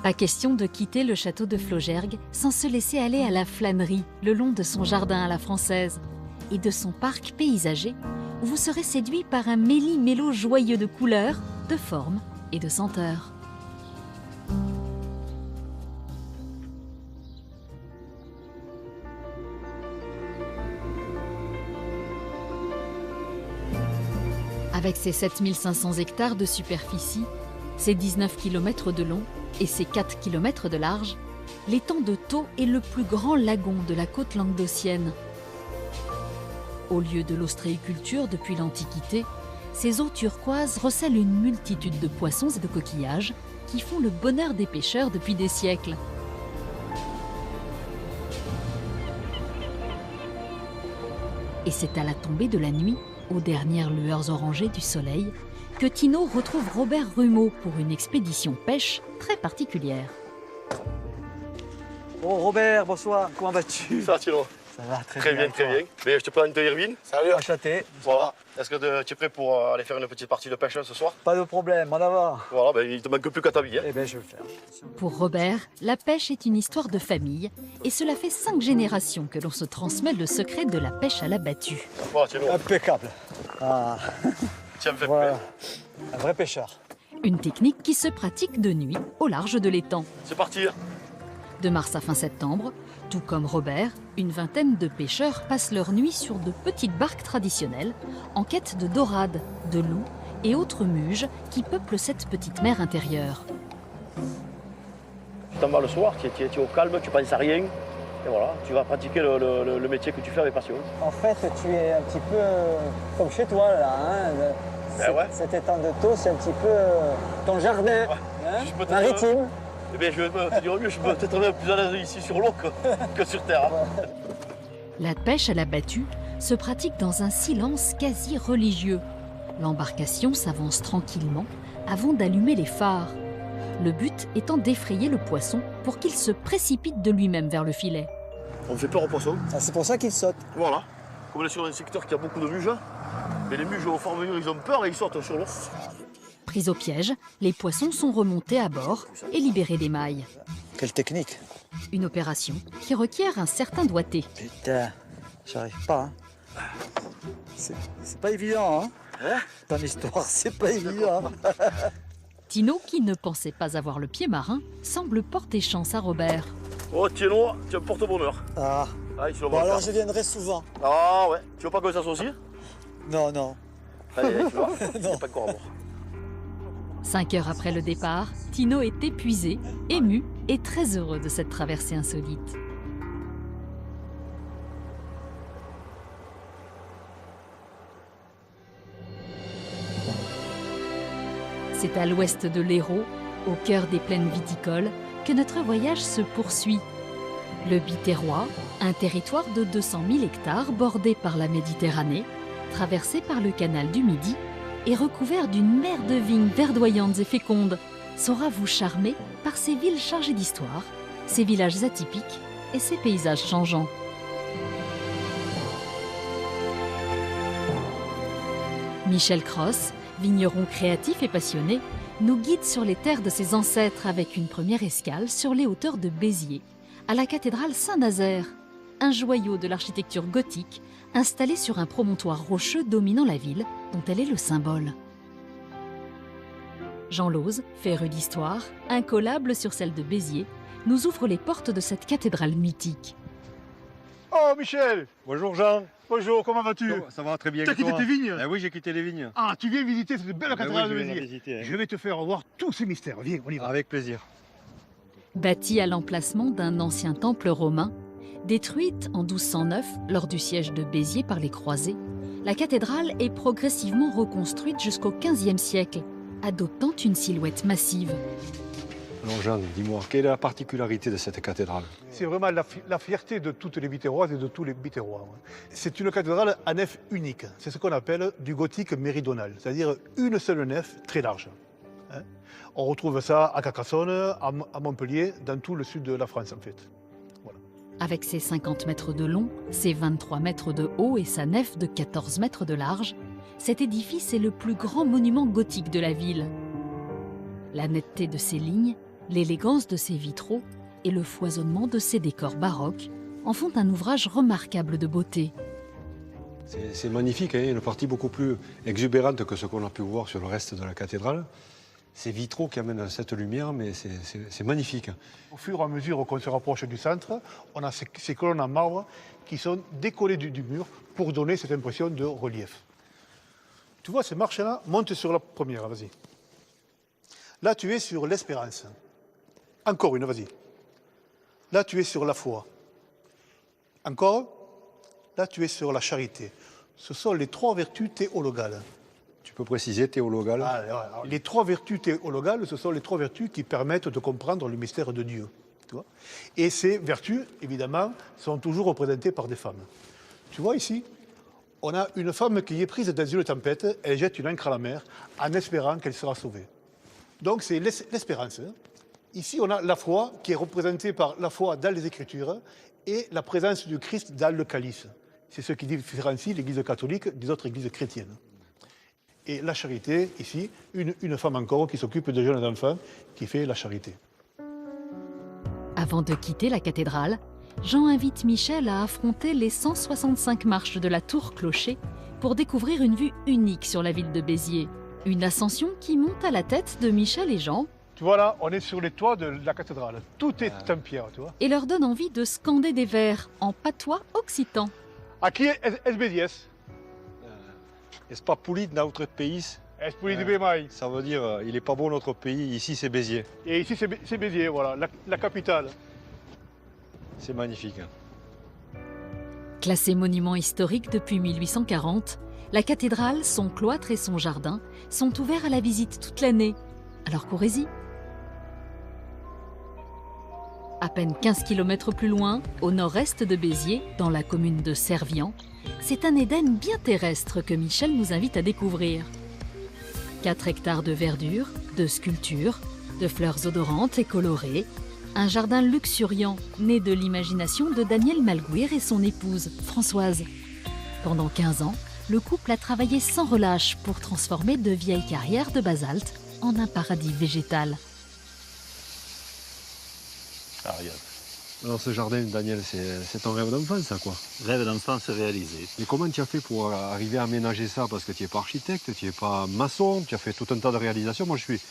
Pas question de quitter le château de Flaugergue sans se laisser aller à la flânerie le long de son jardin à la française et de son parc paysager, où vous serez séduit par un méli-mélo joyeux de couleurs, de formes et de senteurs. Avec ses 7500 hectares de superficie, ses 19 km de long et ses 4 km de large, l'étang de Thau est le plus grand lagon de la côte languedocienne. Au lieu de l'ostréiculture depuis l'Antiquité, ces eaux turquoises recèlent une multitude de poissons et de coquillages qui font le bonheur des pêcheurs depuis des siècles. Et c'est à la tombée de la nuit, aux dernières lueurs orangées du soleil, que Tino retrouve Robert Rumeau pour une expédition pêche très particulière. Oh Robert, bonsoir, comment vas-tu? Ça va, Tino? Ça va, Très bien. Mais je te présente Irvine. Salut, enchanté. Voilà. Est-ce que tu es prêt pour aller faire une petite partie de pêche ce soir? Pas de problème, en avant. Voilà, il ne te manque plus qu'à t'habiller. Eh bien, je vais le faire. Pour Robert, la pêche est une histoire de famille et cela fait 5 générations que l'on se transmet le secret de la pêche à la battue. Voilà, Tino. Impeccable. Ah. Tiens, me fais Voilà. Un vrai pêcheur. Une technique qui se pratique de nuit au large de l'étang. C'est parti. De mars à fin septembre, tout comme Robert, une vingtaine de pêcheurs passent leur nuit sur de petites barques traditionnelles en quête de dorades, de loups et autres muges qui peuplent cette petite mer intérieure. Tu t'en vas le soir, tu es au calme, tu penses à rien. Et voilà, tu vas pratiquer le métier que tu fais avec passion. En fait, tu es un petit peu comme chez toi, là. Hein. Ouais. Cet étang de Thau, c'est un petit peu ton jardin maritime. Eh bien, je vais te dire mieux, je peux peut-être même plus à l'aise ici sur l'eau que sur terre. La pêche à la battue se pratique dans un silence quasi religieux. L'embarcation s'avance tranquillement avant d'allumer les phares. Le but étant d'effrayer le poisson pour qu'il se précipite de lui-même vers le filet. On fait peur aux poissons. Ah, c'est pour ça qu'il saute. Voilà. Comme on est sur un secteur qui a beaucoup de muges, mais les muges au fur et à mesure ils ont peur et ils sautent sur l'eau. Pris au piège, les poissons sont remontés à bord et libérés des mailles. Quelle technique! Une opération qui requiert un certain doigté. Putain, j'arrive pas. Hein. C'est pas évident, hein? Ton histoire, c'est pas évident. Tino, qui ne pensait pas avoir le pied marin, semble porter chance à Robert. Oh Tino, tu es un porte-bonheur. Ah, bon, alors je viendrai souvent. Ah ouais, tu veux pas qu'on s'associe? Non, non. Allez, tu vois, non. pas encore à bord. 5 heures après le départ, Tino est épuisé, ému et très heureux de cette traversée insolite. C'est à l'ouest de l'Hérault, au cœur des plaines viticoles, que notre voyage se poursuit. Le Biterrois, un territoire de 200 000 hectares bordé par la Méditerranée, traversé par le canal du Midi et recouvert d'une mer de vignes verdoyantes et fécondes, saura vous charmer par ses villes chargées d'histoire, ses villages atypiques et ses paysages changeants. Michel Cross, vigneron créatif et passionné, nous guide sur les terres de ses ancêtres avec une première escale sur les hauteurs de Béziers, à la cathédrale Saint-Nazaire, un joyau de l'architecture gothique installé sur un promontoire rocheux dominant la ville dont elle est le symbole. Jean Lauze, féru d'histoire, incollable sur celle de Béziers, nous ouvre les portes de cette cathédrale mythique. Oh Michel! Bonjour Jean. Bonjour, comment vas-tu? Ça va très bien. Tu as quitté tes vignes? Oui, j'ai quitté les vignes. Ah, tu viens visiter cette belle cathédrale de oui, Béziers. Je vais te faire voir tous ces mystères. Viens, on y va. Avec plaisir. Bâtie à l'emplacement d'un ancien temple romain, détruite en 1209 lors du siège de Béziers par les croisés, la cathédrale est progressivement reconstruite jusqu'au XVe siècle, adoptant une silhouette massive. Alors Jean, dis-moi, quelle est la particularité de cette cathédrale? C'est vraiment la fierté de toutes les Biterroises et de tous les Biterrois. C'est une cathédrale à nef unique. C'est ce qu'on appelle du gothique méridional, c'est-à-dire une seule nef très large. On retrouve ça à Carcassonne, à Montpellier, dans tout le sud de la France en fait. Voilà. Avec ses 50 mètres de long, ses 23 mètres de haut et sa nef de 14 mètres de large, cet édifice est le plus grand monument gothique de la ville. La netteté de ses lignes, l'élégance de ses vitraux et le foisonnement de ses décors baroques en font un ouvrage remarquable de beauté. C'est magnifique, hein, une partie beaucoup plus exubérante que ce qu'on a pu voir sur le reste de la cathédrale. Ces vitraux qui amènent cette lumière, mais c'est magnifique. Au fur et à mesure qu'on se rapproche du centre, on a ces colonnes en marbre qui sont décollées du mur pour donner cette impression de relief. Tu vois, ces marches-là, monte sur la première, vas-y. Là, tu es sur l'espérance. Encore une, vas-y. Là, tu es sur la foi. Encore. Là, tu es sur la charité. Ce sont les 3 vertus théologales. Tu peux préciser théologales? Les 3 vertus théologales, ce sont les 3 vertus qui permettent de comprendre le mystère de Dieu. Tu vois? Et ces vertus, évidemment, sont toujours représentées par des femmes. Tu vois ici, on a une femme qui est prise dans une tempête, elle jette une ancre à la mer en espérant qu'elle sera sauvée. Donc c'est l'espérance. Ici, on a la foi qui est représentée par la foi dans les Écritures et la présence du Christ dans le calice. C'est ce qui différencie l'Église catholique des autres églises chrétiennes. Et la charité, ici, une femme encore qui s'occupe de jeunes enfants, qui fait la charité. Avant de quitter la cathédrale, Jean invite Michel à affronter les 165 marches de la tour-clocher pour découvrir une vue unique sur la ville de Béziers. Une ascension qui monte à la tête de Michel et Jean. Tu vois là, on est sur les toits de la cathédrale. Tout est en pierre, tu vois. Et leur donne envie de scander des vers en patois occitan. À qui est Béziers? Est-ce pas poli de notre pays? Est-ce poli de Bémaille? Ça veut dire, il n'est pas beau notre pays, ici c'est Béziers. Et ici c'est Béziers, voilà, la capitale. C'est magnifique. Classée monument historique depuis 1840, la cathédrale, son cloître et son jardin sont ouverts à la visite toute l'année. Alors courez-y. À peine 15 km plus loin, au nord-est de Béziers, dans la commune de Servian, c'est un Éden bien terrestre que Michel nous invite à découvrir. 4 hectares de verdure, de sculptures, de fleurs odorantes et colorées, un jardin luxuriant né de l'imagination de Daniel Malguir et son épouse, Françoise. Pendant 15 ans, le couple a travaillé sans relâche pour transformer de vieilles carrières de basalte en un paradis végétal. Ah, regarde. Alors ce jardin, Daniel, c'est ton rêve d'enfant, ça quoi? Rêve d'enfant se réaliser. Et comment tu as fait pour arriver à aménager ça? Parce que tu n'es pas architecte, tu n'es pas maçon, tu as fait tout un tas de réalisations. Moi, je suis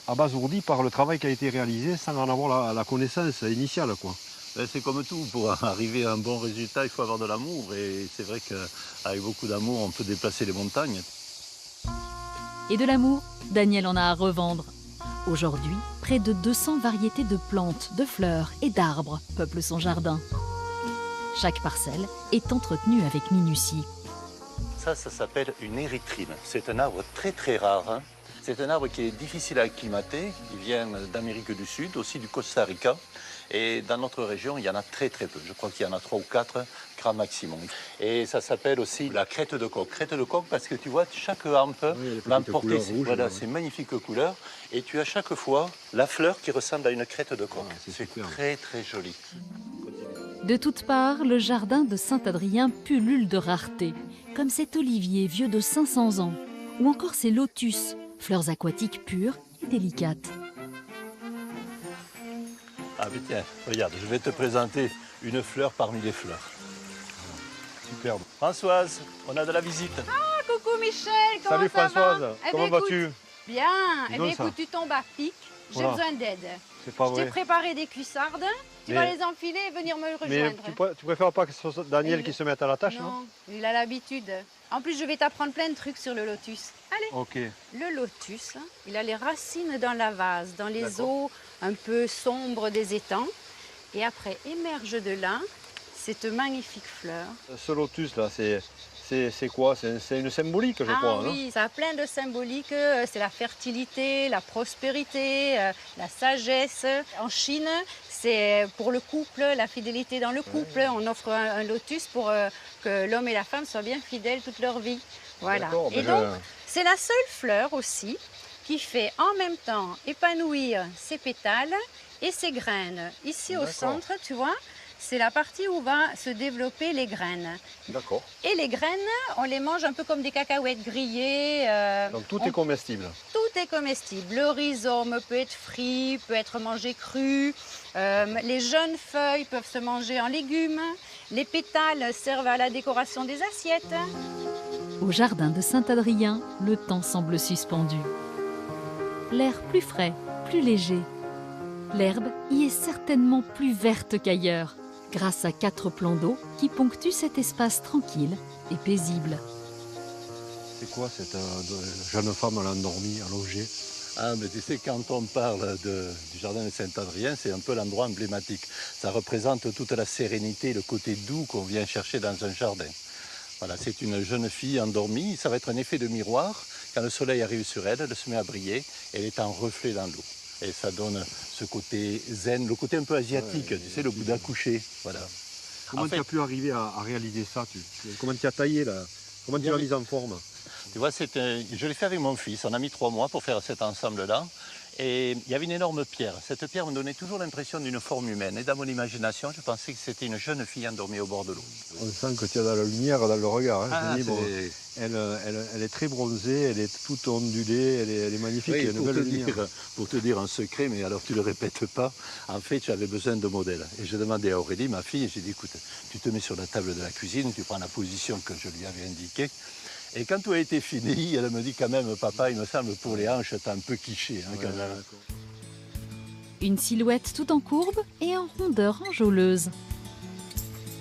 abasourdi par le travail qui a été réalisé sans en avoir la connaissance initiale, quoi. C'est comme tout, pour arriver à un bon résultat, il faut avoir de l'amour. Et c'est vrai qu'avec beaucoup d'amour, on peut déplacer les montagnes. Et de l'amour, Daniel en a à revendre. Aujourd'hui, près de 200 variétés de plantes, de fleurs et d'arbres peuplent son jardin. Chaque parcelle est entretenue avec minutie. Ça s'appelle une érythrine. C'est un arbre très très rare. Hein. C'est un arbre qui est difficile à acclimater. Il vient d'Amérique du Sud, aussi du Costa Rica. Et dans notre région, il y en a très très peu. Je crois qu'il y en a 3 ou 4 grand maximum. Et ça s'appelle aussi la crête de coq. Crête de coq parce que tu vois, chaque hampe va porter ces magnifiques couleurs. Et tu as chaque fois la fleur qui ressemble à une crête de coq. C'est très très joli. De toutes parts, le jardin de Saint-Adrien pullule de rareté, comme cet olivier vieux de 500 ans, ou encore ces lotus, fleurs aquatiques pures et délicates. Ah mais tiens, regarde, je vais te présenter une fleur parmi les fleurs. Superbe. Françoise, on a de la visite. Ah, coucou Michel, comment Salut ça va? Françoise, comment vas-tu? Bien, Dis eh donc bien ça. écoute, tu tombes à pic, j'ai Voilà. besoin d'aide. C'est pas Je t'ai vrai. préparé des cuissardes, tu Mais- vas les enfiler et venir me Mais rejoindre. tu préfères pas que ce soit Daniel Et- qui se mette à la tâche, non? Non, il a l'habitude. En plus, je vais t'apprendre plein de trucs sur le lotus. Allez. Ok. Le lotus, il a les racines dans la vase, dans les D'accord. eaux un peu sombres des étangs. Et après, émerge de là cette magnifique fleur. Ce lotus là, c'est quoi? C'est une symbolique, je crois, non? Oui, ça a plein de symboliques. C'est la fertilité, la prospérité, la sagesse. En Chine, c'est pour le couple, la fidélité dans le couple. On offre un lotus pour que l'homme et la femme soient bien fidèles toute leur vie. Voilà. D'accord, Et mais donc, c'est la seule fleur aussi qui fait en même temps épanouir ses pétales et ses graines. Ici au D'accord. centre, tu vois, c'est la partie où va se développer les graines. D'accord. Et les graines, on les mange un peu comme des cacahuètes grillées. Donc tout est comestible. Tout est comestible. Le rhizome peut être frit, peut être mangé cru. Les jeunes feuilles peuvent se manger en légumes. Les pétales servent à la décoration des assiettes. Au jardin de Saint-Adrien, le temps semble suspendu. L'air plus frais, plus léger. L'herbe y est certainement plus verte qu'ailleurs, grâce à 4 plans d'eau qui ponctuent cet espace tranquille et paisible. C'est quoi cette jeune femme à l'endormie, allongée? Ah, mais tu sais, quand on parle du jardin de Saint-Adrien, c'est un peu l'endroit emblématique. Ça représente toute la sérénité, le côté doux qu'on vient chercher dans un jardin. Voilà, c'est une jeune fille endormie. Ça va être un effet de miroir. Quand le soleil arrive sur elle, elle se met à briller. Elle est en reflet dans l'eau. Et ça donne ce côté zen, le côté un peu asiatique, tu sais, le Bouddha couché. Voilà. Comment tu as pu arriver à réaliser ça? Comment tu as taillé là? Comment tu l'as mise en forme? Tu vois, je l'ai fait avec mon fils. On a mis 3 mois pour faire cet ensemble-là. Et il y avait une énorme pierre. Cette pierre me donnait toujours l'impression d'une forme humaine. Et dans mon imagination, je pensais que c'était une jeune fille endormie au bord de l'eau. On sent que tu as de la lumière dans le regard. Hein. Ah, Je dis, bon, elle est très bronzée, elle est toute ondulée, elle est magnifique. Oui, il y a une belle lumière. pour te dire un secret, mais alors tu ne le répètes pas, en fait, j'avais besoin de modèles. Et j'ai demandé à Aurélie, ma fille, j'ai dit, écoute, tu te mets sur la table de la cuisine, tu prends la position que je lui avais indiquée. Et quand tout a été fini, elle me dit quand même, papa, il me semble pour les hanches, t'as un peu quiché. Hein, quand même. Une silhouette tout en courbe et en rondeur enjôleuse.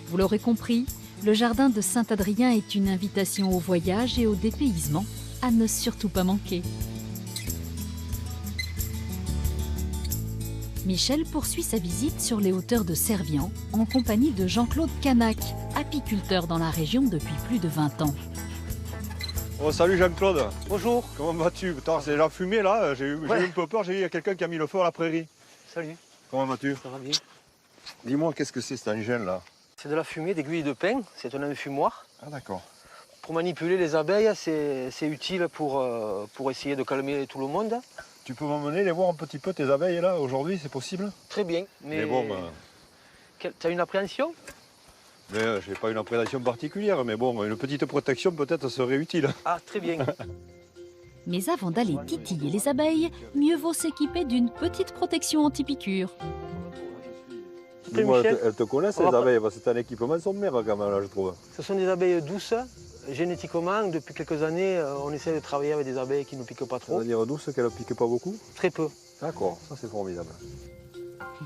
Vous l'aurez compris, le jardin de Saint-Adrien est une invitation au voyage et au dépaysement à ne surtout pas manquer. Michel poursuit sa visite sur les hauteurs de Servian en compagnie de Jean-Claude Canac, apiculteur dans la région depuis plus de 20 ans. Oh, salut Jean-Claude. Bonjour. Comment vas-tu? C'est déjà fumé là, j'ai eu un peu peur, j'ai vu qu'il y a quelqu'un qui a mis le feu à la prairie. Salut. Comment vas-tu? Ça va bien. Dis-moi, qu'est-ce que c'est cet engin là? C'est de la fumée d'aiguille de pin, c'est un enfumoir. Ah d'accord. Pour manipuler les abeilles, c'est utile pour essayer de calmer tout le monde. Tu peux m'emmener les voir un petit peu tes abeilles là aujourd'hui, c'est possible? Très bien. Mais bon, tu as une appréhension? J'ai pas une appréhension particulière, mais bon, une petite protection peut-être serait utile. Ah, très bien. Mais avant d'aller titiller les abeilles, mieux vaut s'équiper d'une petite protection anti-piqûre. Dis-moi, elles te connaissent les abeilles, parce que c'est un équipement sommaire quand même là, je trouve. Ce sont des abeilles douces. Génétiquement, depuis quelques années, on essaie de travailler avec des abeilles qui ne piquent pas trop. Ça veut dire douces, qu'elles ne piquent pas beaucoup? Très peu. D'accord, ça c'est formidable.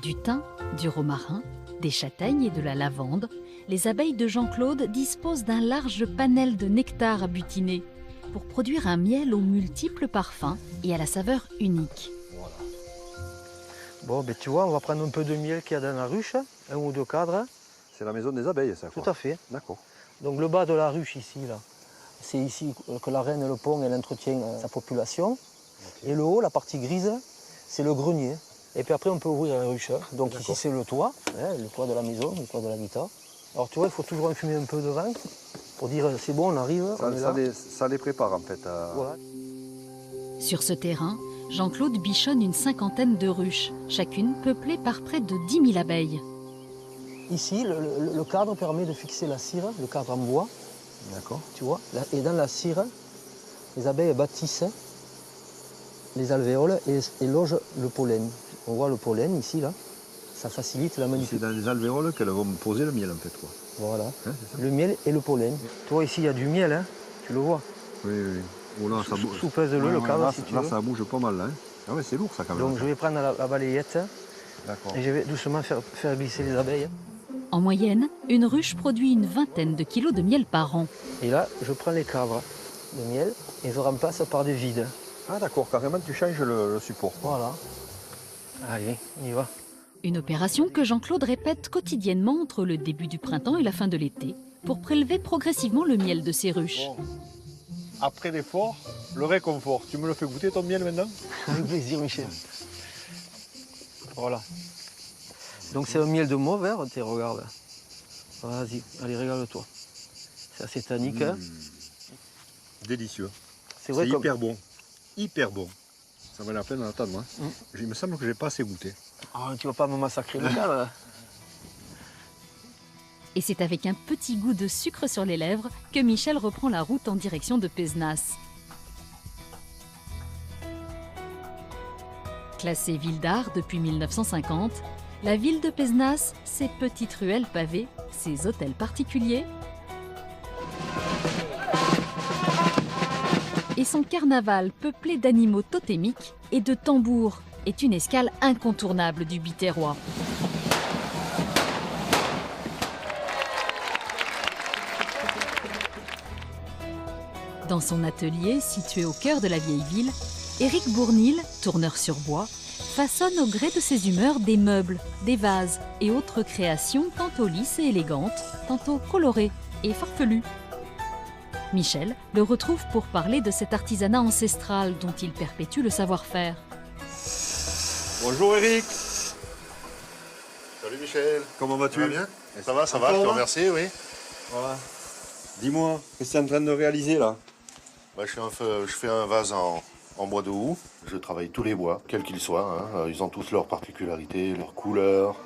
Du thym, du romarin, des châtaignes et de la lavande, les abeilles de Jean-Claude disposent d'un large panel de nectar à butiner pour produire un miel aux multiples parfums et à la saveur unique. Bon, ben tu vois, on va prendre un peu de miel qu'il y a dans la ruche, un ou deux cadres. C'est la maison des abeilles, ça, quoi. Tout à fait. D'accord. Donc le bas de la ruche ici, là, c'est ici que la reine le pond, elle entretient sa population. Okay. Et le haut, la partie grise, c'est le grenier. Et puis après, on peut ouvrir la ruche. Donc ici, c'est le toit de la maison, le toit de l'habitat. Alors tu vois, il faut toujours enfumer un peu devant pour dire c'est bon, on arrive, on est là. Ça les prépare en fait. Voilà. Sur ce terrain, Jean-Claude bichonne une cinquantaine de ruches, chacune peuplée par près de 10 000 abeilles. Ici, le cadre permet de fixer la cire, le cadre en bois. D'accord. Tu vois, et dans la cire, les abeilles bâtissent les alvéoles et logent le pollen. On voit le pollen ici, là. Ça facilite la manipulation. C'est dans les alvéoles qu'elles vont poser le miel, en fait, quoi. Voilà. Hein, le miel et le pollen. Tu vois, ici, il y a du miel, hein. Tu le vois. Oui, oui. Oh là, ça bouge. Soupèse-le, le cadre, si tu veux. Là, ça bouge pas mal, là. Hein. Ah ouais, c'est lourd, ça, quand même. Donc, je vais prendre la balayette. D'accord. Et je vais doucement faire glisser les abeilles. En moyenne, une ruche produit une vingtaine de kilos de miel par an. Et là, je prends les cadres de miel et je remplace par des vides. Ah d'accord, carrément tu changes le support. Voilà. Allez, on y va. Une opération que Jean-Claude répète quotidiennement entre le début du printemps et la fin de l'été pour prélever progressivement le miel de ses ruches. Bon. Après l'effort, le réconfort. Tu me le fais goûter ton miel maintenant? Avec plaisir, Michel. Voilà. Donc c'est un miel de mauve, hein, regarde. Vas-y, allez, régale-toi. C'est assez tannique. Hein. Délicieux. C'est vrai hyper bon. Hyper bon. Ça valait la peine d'en attendre. Hein. Il me semble que je n'ai pas assez goûté. Oh, tu vas pas me massacrer le cas. Et c'est avec un petit goût de sucre sur les lèvres que Michel reprend la route en direction de Pézenas. Classée ville d'art depuis 1950, la ville de Pézenas, ses petites ruelles pavées, ses hôtels particuliers et son carnaval peuplé d'animaux totémiques et de tambours est une escale incontournable du Biterrois. Dans son atelier, situé au cœur de la vieille ville, Éric Bournil, tourneur sur bois, façonne au gré de ses humeurs des meubles, des vases et autres créations tantôt lisses et élégantes, tantôt colorées et farfelues. Michel le retrouve pour parler de cet artisanat ancestral dont il perpétue le savoir-faire. Bonjour Éric. Salut Michel. Comment vas-tu? Ça va bien? Ça va, je te remercie, oui. Voilà. Dis-moi, qu'est-ce que tu es en train de réaliser là? Bah, je fais un vase en bois de houx. Je travaille tous les bois, quels qu'ils soient. Hein. Ils ont tous leurs particularités, leurs couleurs,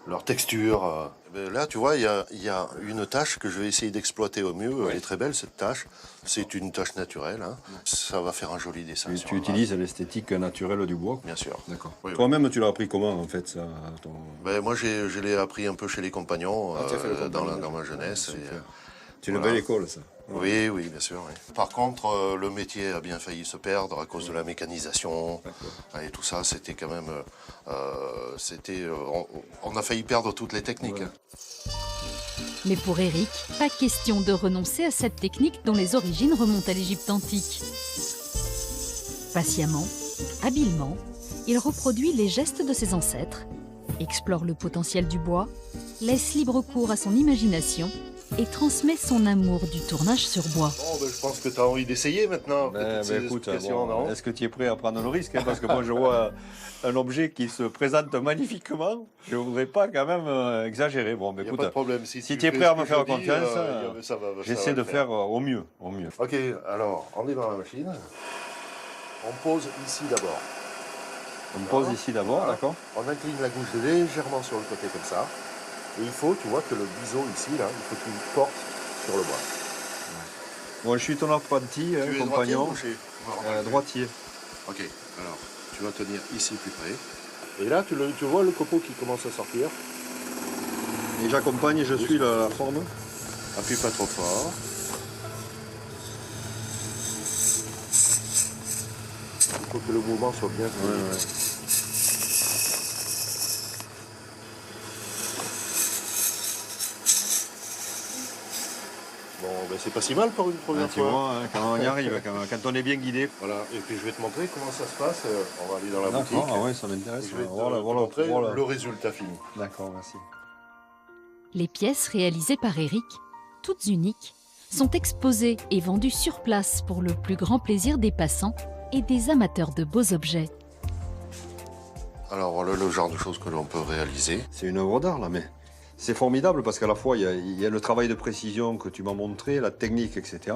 leurs textures. Là, tu vois, il y a une tâche que je vais essayer d'exploiter au mieux. Ouais. Elle est très belle, cette tâche. C'est une tâche naturelle. Hein. Ça va faire un joli dessin. Et tu utilises l'esthétique naturelle du bois? Bien sûr. D'accord. Oui, toi-même, tu l'as appris comment, en fait, ça Moi, je l'ai appris un peu chez les compagnons, dans ma jeunesse. C'est une belle école, ça. Oui, oui, bien sûr. Oui. Par contre, le métier a bien failli se perdre à cause de la mécanisation et tout ça. C'était quand même, on a failli perdre toutes les techniques. Ouais. Mais pour Éric, pas question de renoncer à cette technique dont les origines remontent à l'Égypte antique. Patiemment, habilement, il reproduit les gestes de ses ancêtres, explore le potentiel du bois, laisse libre cours à son imagination et transmet son amour du tournage sur bois. Bon, ben, je pense que tu as envie d'essayer maintenant. Écoute, bon, est-ce que tu es prêt à prendre le risque, hein, parce que moi je vois un objet qui se présente magnifiquement. Je ne voudrais pas quand même exagérer. Bon, ben, écoute, pas de problème. Si tu fais es prêt à ce me que faire je dis, confiance, j'essaie de faire au mieux. Ok, alors on est dans la machine. On pose ici d'abord. On pose ici d'abord, d'accord. On incline la gouge légèrement sur le côté comme ça. Et il faut, tu vois, que le biseau ici, là, il faut qu'il porte sur le bois. Bon, je suis ton apprenti, compagnon. Droitier. Ok, alors tu vas tenir ici plus près. Et là, tu vois le copeau qui commence à sortir. Et j'accompagne, je suis la forme. Appuie pas trop fort. Il faut que le mouvement soit bien. Bon, ben c'est pas si mal pour une première fois. Vois, hein, quand on y arrive, quand on est bien guidé. Voilà, et puis je vais te montrer comment ça se passe. On va aller dans la boutique. Ah ouais, ça m'intéresse. Je vais te montrer le résultat fini. D'accord, merci. Les pièces réalisées par Eric, toutes uniques, sont exposées et vendues sur place pour le plus grand plaisir des passants et des amateurs de beaux objets. Alors voilà le genre de choses que l'on peut réaliser. C'est une œuvre d'art là, mais c'est formidable parce qu'à la fois il y a le travail de précision que tu m'as montré, la technique, etc.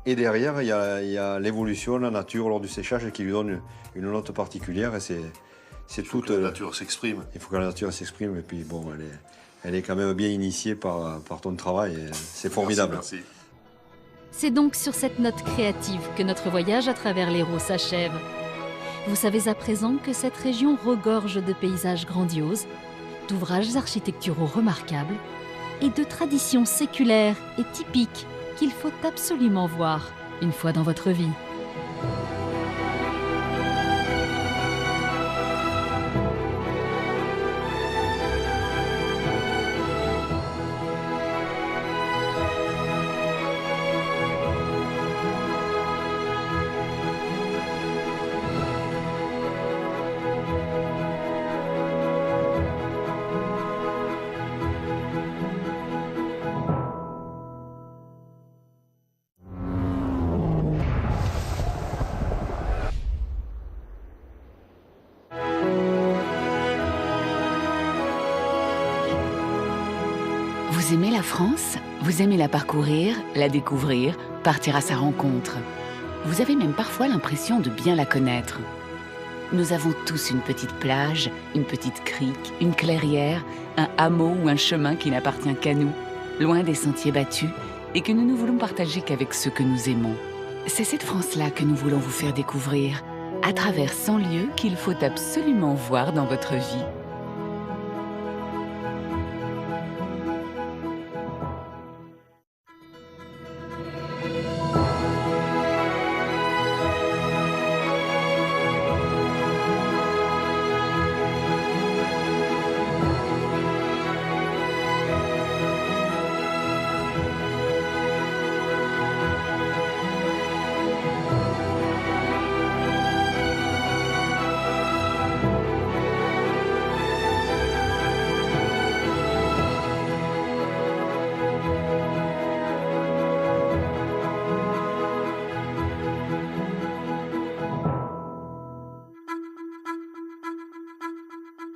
Et derrière il y a l'évolution, la nature lors du séchage qui lui donne une note particulière. Et c'est toute la nature s'exprime. Il faut que la nature s'exprime et puis bon, elle est quand même bien initiée par ton travail. C'est formidable. Merci. C'est donc sur cette note créative que notre voyage à travers l'Hérault s'achève. Vous savez à présent que cette région regorge de paysages grandioses, d'ouvrages architecturaux remarquables et de traditions séculaires et typiques qu'il faut absolument voir une fois dans votre vie. Vous aimez la France? Vous aimez la parcourir, la découvrir, partir à sa rencontre. Vous avez même parfois l'impression de bien la connaître. Nous avons tous une petite plage, une petite crique, une clairière, un hameau ou un chemin qui n'appartient qu'à nous, loin des sentiers battus, et que nous ne voulons partager qu'avec ceux que nous aimons. C'est cette France-là que nous voulons vous faire découvrir, à travers 100 lieux qu'il faut absolument voir dans votre vie.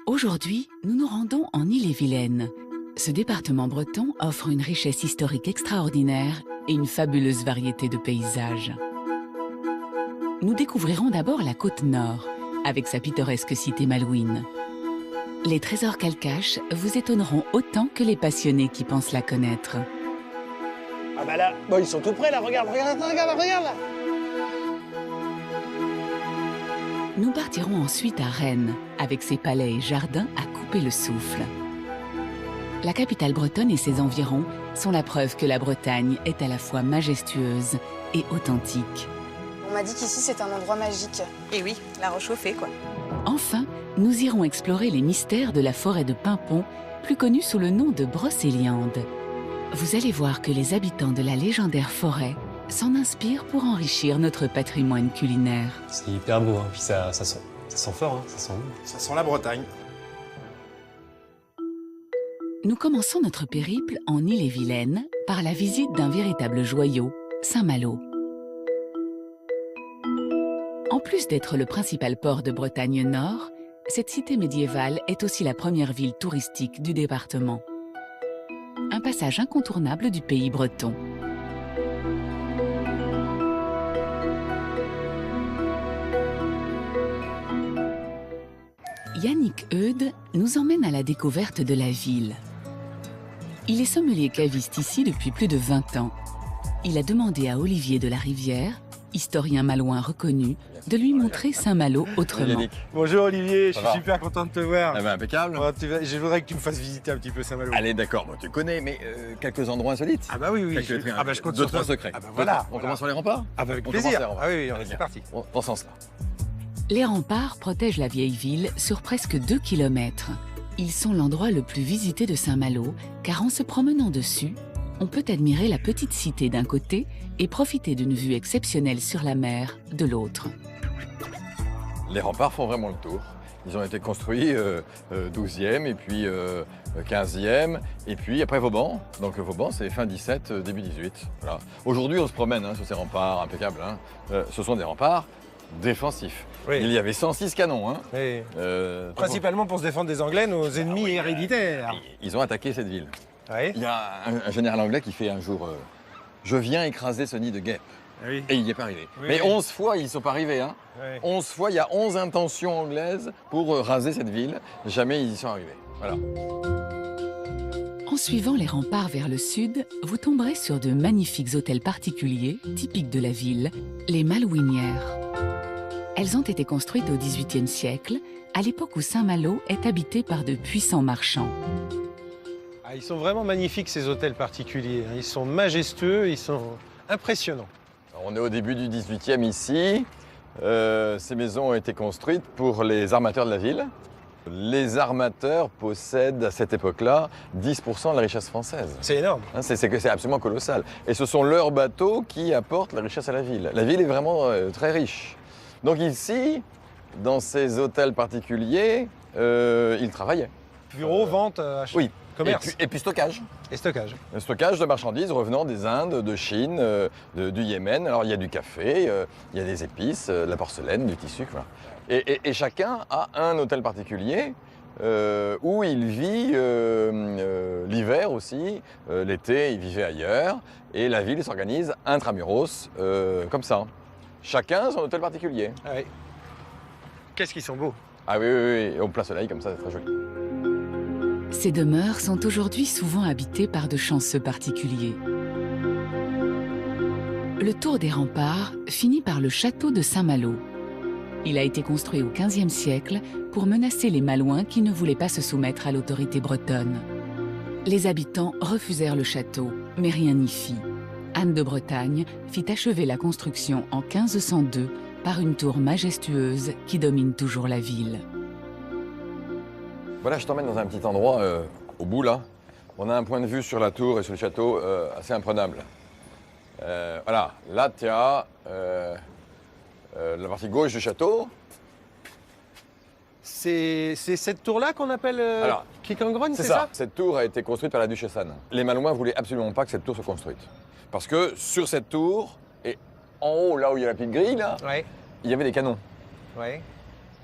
Aujourd'hui, nous nous rendons en Ille-et-Vilaine. Ce département breton offre une richesse historique extraordinaire et une fabuleuse variété de paysages. Nous découvrirons d'abord la côte nord, avec sa pittoresque cité malouine. Les trésors qu'elle cache vous étonneront autant que les passionnés qui pensent la connaître. Ah bah là, bon, ils sont tout près là, regarde là. Nous partirons ensuite à Rennes, avec ses palais et jardins à couper le souffle. La capitale bretonne et ses environs sont la preuve que la Bretagne est à la fois majestueuse et authentique. On m'a dit qu'ici c'est un endroit magique. Et oui, la roche chauffée quoi. Enfin, nous irons explorer les mystères de la forêt de Pimpon, plus connue sous le nom de Brocéliande. Vous allez voir que les habitants de la légendaire forêt s'en inspirent pour enrichir notre patrimoine culinaire. C'est hyper beau, hein. Puis ça sent fort, hein. Ça sent bon. Ça sent la Bretagne. Nous commençons notre périple en Ille-et-Vilaine par la visite d'un véritable joyau, Saint-Malo. En plus d'être le principal port de Bretagne Nord, cette cité médiévale est aussi la première ville touristique du département. Un passage incontournable du pays breton. Yannick Eudes nous emmène à la découverte de la ville. Il est sommelier caviste ici depuis plus de 20 ans. Il a demandé à Olivier de la Rivière, historien malouin reconnu, de lui montrer Saint-Malo autrement. Bonjour Olivier, je Ça suis va super content de te voir. Eh ben, impeccable. Je voudrais que tu me fasses visiter un petit peu Saint-Malo. Allez, d'accord, bon, tu connais, mais quelques endroits insolites. Ah bah oui, oui. Je compte 2-3 secrets. Ah bah voilà. On commence par les remparts. Ah bah avec On plaisir. commence, Ah oui, c'est parti. Dans ce sens-là. Les remparts protègent la vieille ville sur presque 2 km. Ils sont l'endroit le plus visité de Saint-Malo, car en se promenant dessus, on peut admirer la petite cité d'un côté et profiter d'une vue exceptionnelle sur la mer de l'autre. Les remparts font vraiment le tour. Ils ont été construits 12e et puis 15e et puis après Vauban. Donc Vauban, c'est fin 17, début 18. Voilà. Aujourd'hui, on se promène sur ces remparts impeccables. Ce sont des remparts défensifs. Oui. Il y avait 106 canons. Oui. Principalement pour se défendre des Anglais, nos ennemis héréditaires. Ils ont attaqué cette ville. Oui. Il y a un général anglais qui fait un jour je viens écraser ce nid de guêpes. Oui. Et il n'y est pas arrivé. Oui, Mais oui. 11 fois, ils ne sont pas arrivés. Oui. 11 fois, il y a 11 intentions anglaises pour raser cette ville. Jamais ils y sont arrivés. Voilà. En suivant les remparts vers le sud, vous tomberez sur de magnifiques hôtels particuliers, typiques de la ville, les Malouinières. Elles ont été construites au XVIIIe siècle, à l'époque où Saint-Malo est habité par de puissants marchands. Ah, ils sont vraiment magnifiques ces hôtels particuliers. Ils sont majestueux, ils sont impressionnants. Alors, on est au début du 18e ici. Ces maisons ont été construites pour les armateurs de la ville. Les armateurs possèdent à cette époque-là 10% de la richesse française. C'est énorme. C'est absolument colossal. Et ce sont leurs bateaux qui apportent la richesse à la ville. La ville est vraiment très riche. Donc ici, dans ces hôtels particuliers, ils travaillaient. Bureau, vente, achat, oui. commerce. Et puis stockage. Et stockage. Le stockage de marchandises revenant des Indes, de Chine, du Yémen. Alors il y a du café, il y a des épices, de la porcelaine, du tissu. Voilà. Et chacun a un hôtel particulier où il vit l'hiver aussi. L'été, il vivait ailleurs. Et la ville s'organise intramuros comme ça. Chacun son hôtel particulier. Ah oui. Qu'est-ce qu'ils sont beaux. Ah oui, oui, oui. Et au plein soleil, comme ça, c'est très joli. Ces demeures sont aujourd'hui souvent habitées par de chanceux particuliers. Le tour des remparts finit par le château de Saint-Malo. Il a été construit au XVe siècle pour menacer les Malouins qui ne voulaient pas se soumettre à l'autorité bretonne. Les habitants refusèrent le château, mais rien n'y fit. Anne de Bretagne fit achever la construction en 1502 par une tour majestueuse qui domine toujours la ville. Voilà, je t'emmène dans un petit endroit au bout là. On a un point de vue sur la tour et sur le château assez imprenable. Voilà, là tu as la partie gauche du château. C'est cette tour-là qu'on appelle Quicangrogne, c'est ça? Cette tour a été construite par la duchesse Anne. Les Malouins voulaient absolument pas que cette tour soit construite. Parce que sur cette tour, et en haut, là où il y a la petite grille, là, il y avait des canons. Ouais.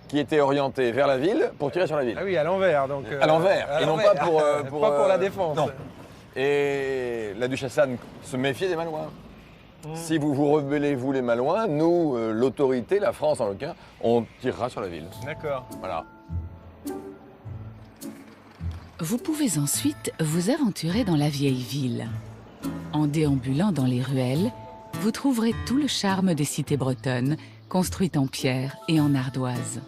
Qui étaient orientés vers la ville pour tirer sur la ville. Ah oui, à l'envers. Donc, à l'envers, et non pas pour... pas pour la défense. Non. Et la duchesse Anne se méfiait des Malouins. Si vous vous rebellez, vous les Malouins, nous, l'autorité, la France en l'occurrence, on tirera sur la ville. D'accord. Voilà. Vous pouvez ensuite vous aventurer dans la vieille ville. En déambulant dans les ruelles, vous trouverez tout le charme des cités bretonnes, construites en pierre et en ardoise.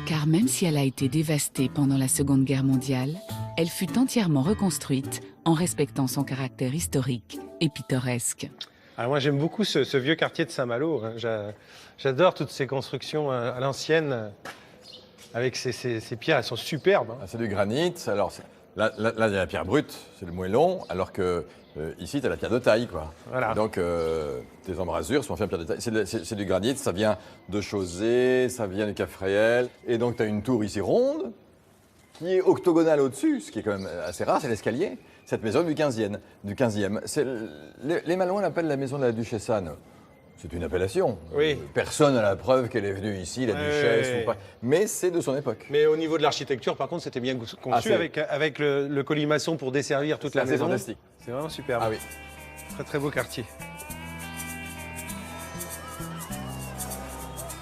Car même si elle a été dévastée pendant la Seconde Guerre mondiale, elle fut entièrement reconstruite en respectant son caractère historique et pittoresque. Alors moi j'aime beaucoup ce vieux quartier de Saint-Malo. J'adore toutes ces constructions à l'ancienne, avec ces pierres, elles sont superbes. Ah, c'est du granit. Alors, là, il y a la pierre brute, c'est le moellon, alors que ici, tu as la pierre de taille, quoi. Voilà. Donc, tes embrasures sont faites en pierre de taille. C'est du granit, ça vient de Chausée, ça vient du Cap Fréhel. Et donc, tu as une tour ici ronde, qui est octogonale au-dessus, ce qui est quand même assez rare, c'est l'escalier. Cette maison du 15e. Les Malouins l'appellent la maison de la Duchesse Anne. C'est une appellation. Oui. Personne n'a la preuve qu'elle est venue ici, la Duchesse, ou pas. Mais c'est de son époque. Mais au niveau de l'architecture, par contre, c'était bien conçu avec le colimaçon pour desservir toute la maison. C'est fantastique. C'est vraiment superbe. Ah oui. Très très beau quartier.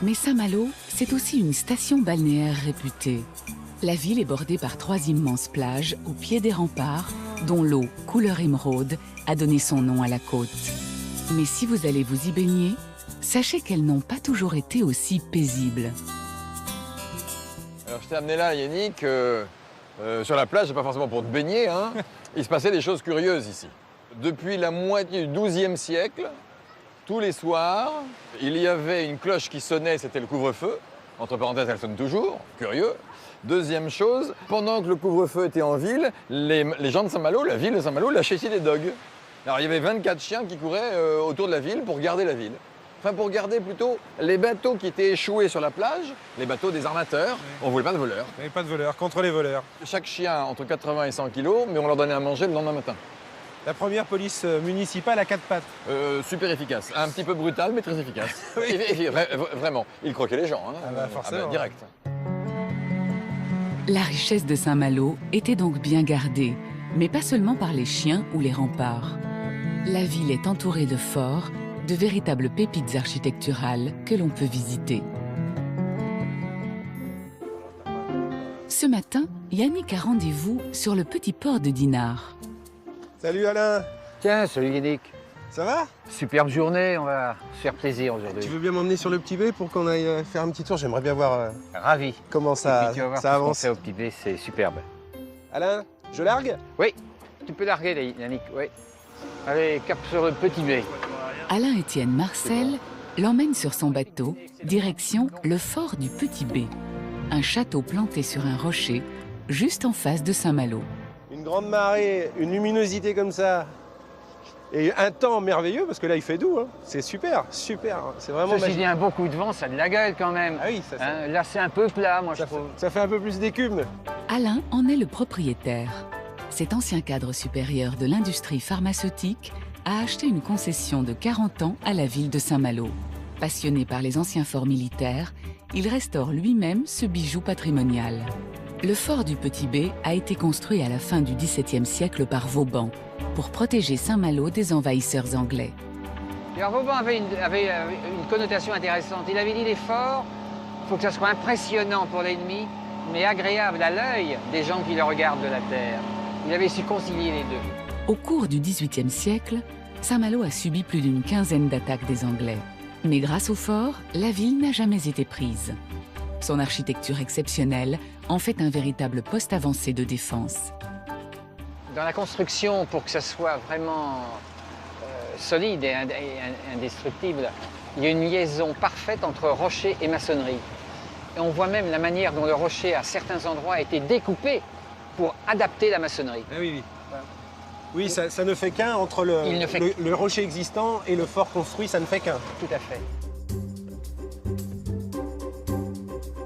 Mais Saint-Malo, c'est aussi une station balnéaire réputée. La ville est bordée par 3 immenses plages au pied des remparts, dont l'eau, couleur émeraude, a donné son nom à la côte. Mais si vous allez vous y baigner, sachez qu'elles n'ont pas toujours été aussi paisibles. Alors je t'ai amené là, Yannick, sur la plage, c'est pas forcément pour te baigner, hein. Il se passait des choses curieuses ici. Depuis la moitié du XIIe siècle, tous les soirs, il y avait une cloche qui sonnait, c'était le couvre-feu. Entre parenthèses, elle sonne toujours, curieux. Deuxième chose, pendant que le couvre-feu était en ville, les gens de Saint-Malo, la ville de Saint-Malo, lâchaient ici des dogs. Alors il y avait 24 chiens qui couraient autour de la ville pour garder la ville. Enfin, pour garder plutôt les bateaux qui étaient échoués sur la plage, les bateaux des armateurs. On ne voulait pas de voleurs. Il n'y avait pas de voleurs, contre les voleurs. Chaque chien entre 80 et 100 kilos, mais on leur donnait à manger le lendemain matin. La première police municipale à 4 pattes. Super efficace. Un petit peu brutal, mais très efficace. Oui. Vraiment. Il croquait les gens. Hein. Ah bah forcément. Direct. La richesse de Saint-Malo était donc bien gardée, mais pas seulement par les chiens ou les remparts. La ville est entourée de forts, de véritables pépites architecturales que l'on peut visiter. Ce matin, Yannick a rendez-vous sur le petit port de Dinard. Salut Alain. Tiens, salut Yannick. Ça va? Superbe journée, on va se faire plaisir aujourd'hui. Tu veux bien m'emmener sur le petit B pour qu'on aille faire un petit tour? J'aimerais bien voir Ravi. comment ça, tu vas voir ça avance. ce qu'on fait au petit B, c'est superbe. Alain, je largue? Oui, tu peux larguer Yannick, oui. Allez, cap sur le petit B. Alain-Étienne Marcel l'emmène sur son bateau, direction le fort du Petit B, un château planté sur un rocher, juste en face de Saint-Malo. Une grande marée, une luminosité comme ça, et un temps merveilleux, parce que là il fait doux, hein. C'est super, super, c'est vraiment Ceci magique. dit, un beau coup de vent, ça a de la gueule quand même. Ah oui, ça. Là c'est un peu plat, moi je trouve. Ça fait un peu plus d'écume. Alain en est le propriétaire. Cet ancien cadre supérieur de l'industrie pharmaceutique a acheté une concession de 40 ans à la ville de Saint-Malo. Passionné par les anciens forts militaires, il restaure lui-même ce bijou patrimonial. Le fort du Petit B a été construit à la fin du XVIIe siècle par Vauban pour protéger Saint-Malo des envahisseurs anglais. Alors Vauban avait une connotation intéressante. Il avait dit les forts, il faut que ça soit impressionnant pour l'ennemi, mais agréable à l'œil des gens qui le regardent de la terre. Il avait su concilier les deux. Au cours du XVIIIe siècle, Saint-Malo a subi plus d'une quinzaine d'attaques des Anglais. Mais grâce au fort, la ville n'a jamais été prise. Son architecture exceptionnelle en fait un véritable poste avancé de défense. Dans la construction, pour que ça soit vraiment solide et indestructible, il y a une liaison parfaite entre rocher et maçonnerie. Et on voit même la manière dont le rocher, à certains endroits, a été découpé pour adapter la maçonnerie. Ah oui, oui. Oui, ça ne fait qu'un entre le rocher existant et le fort construit, ça ne fait qu'un. Tout à fait.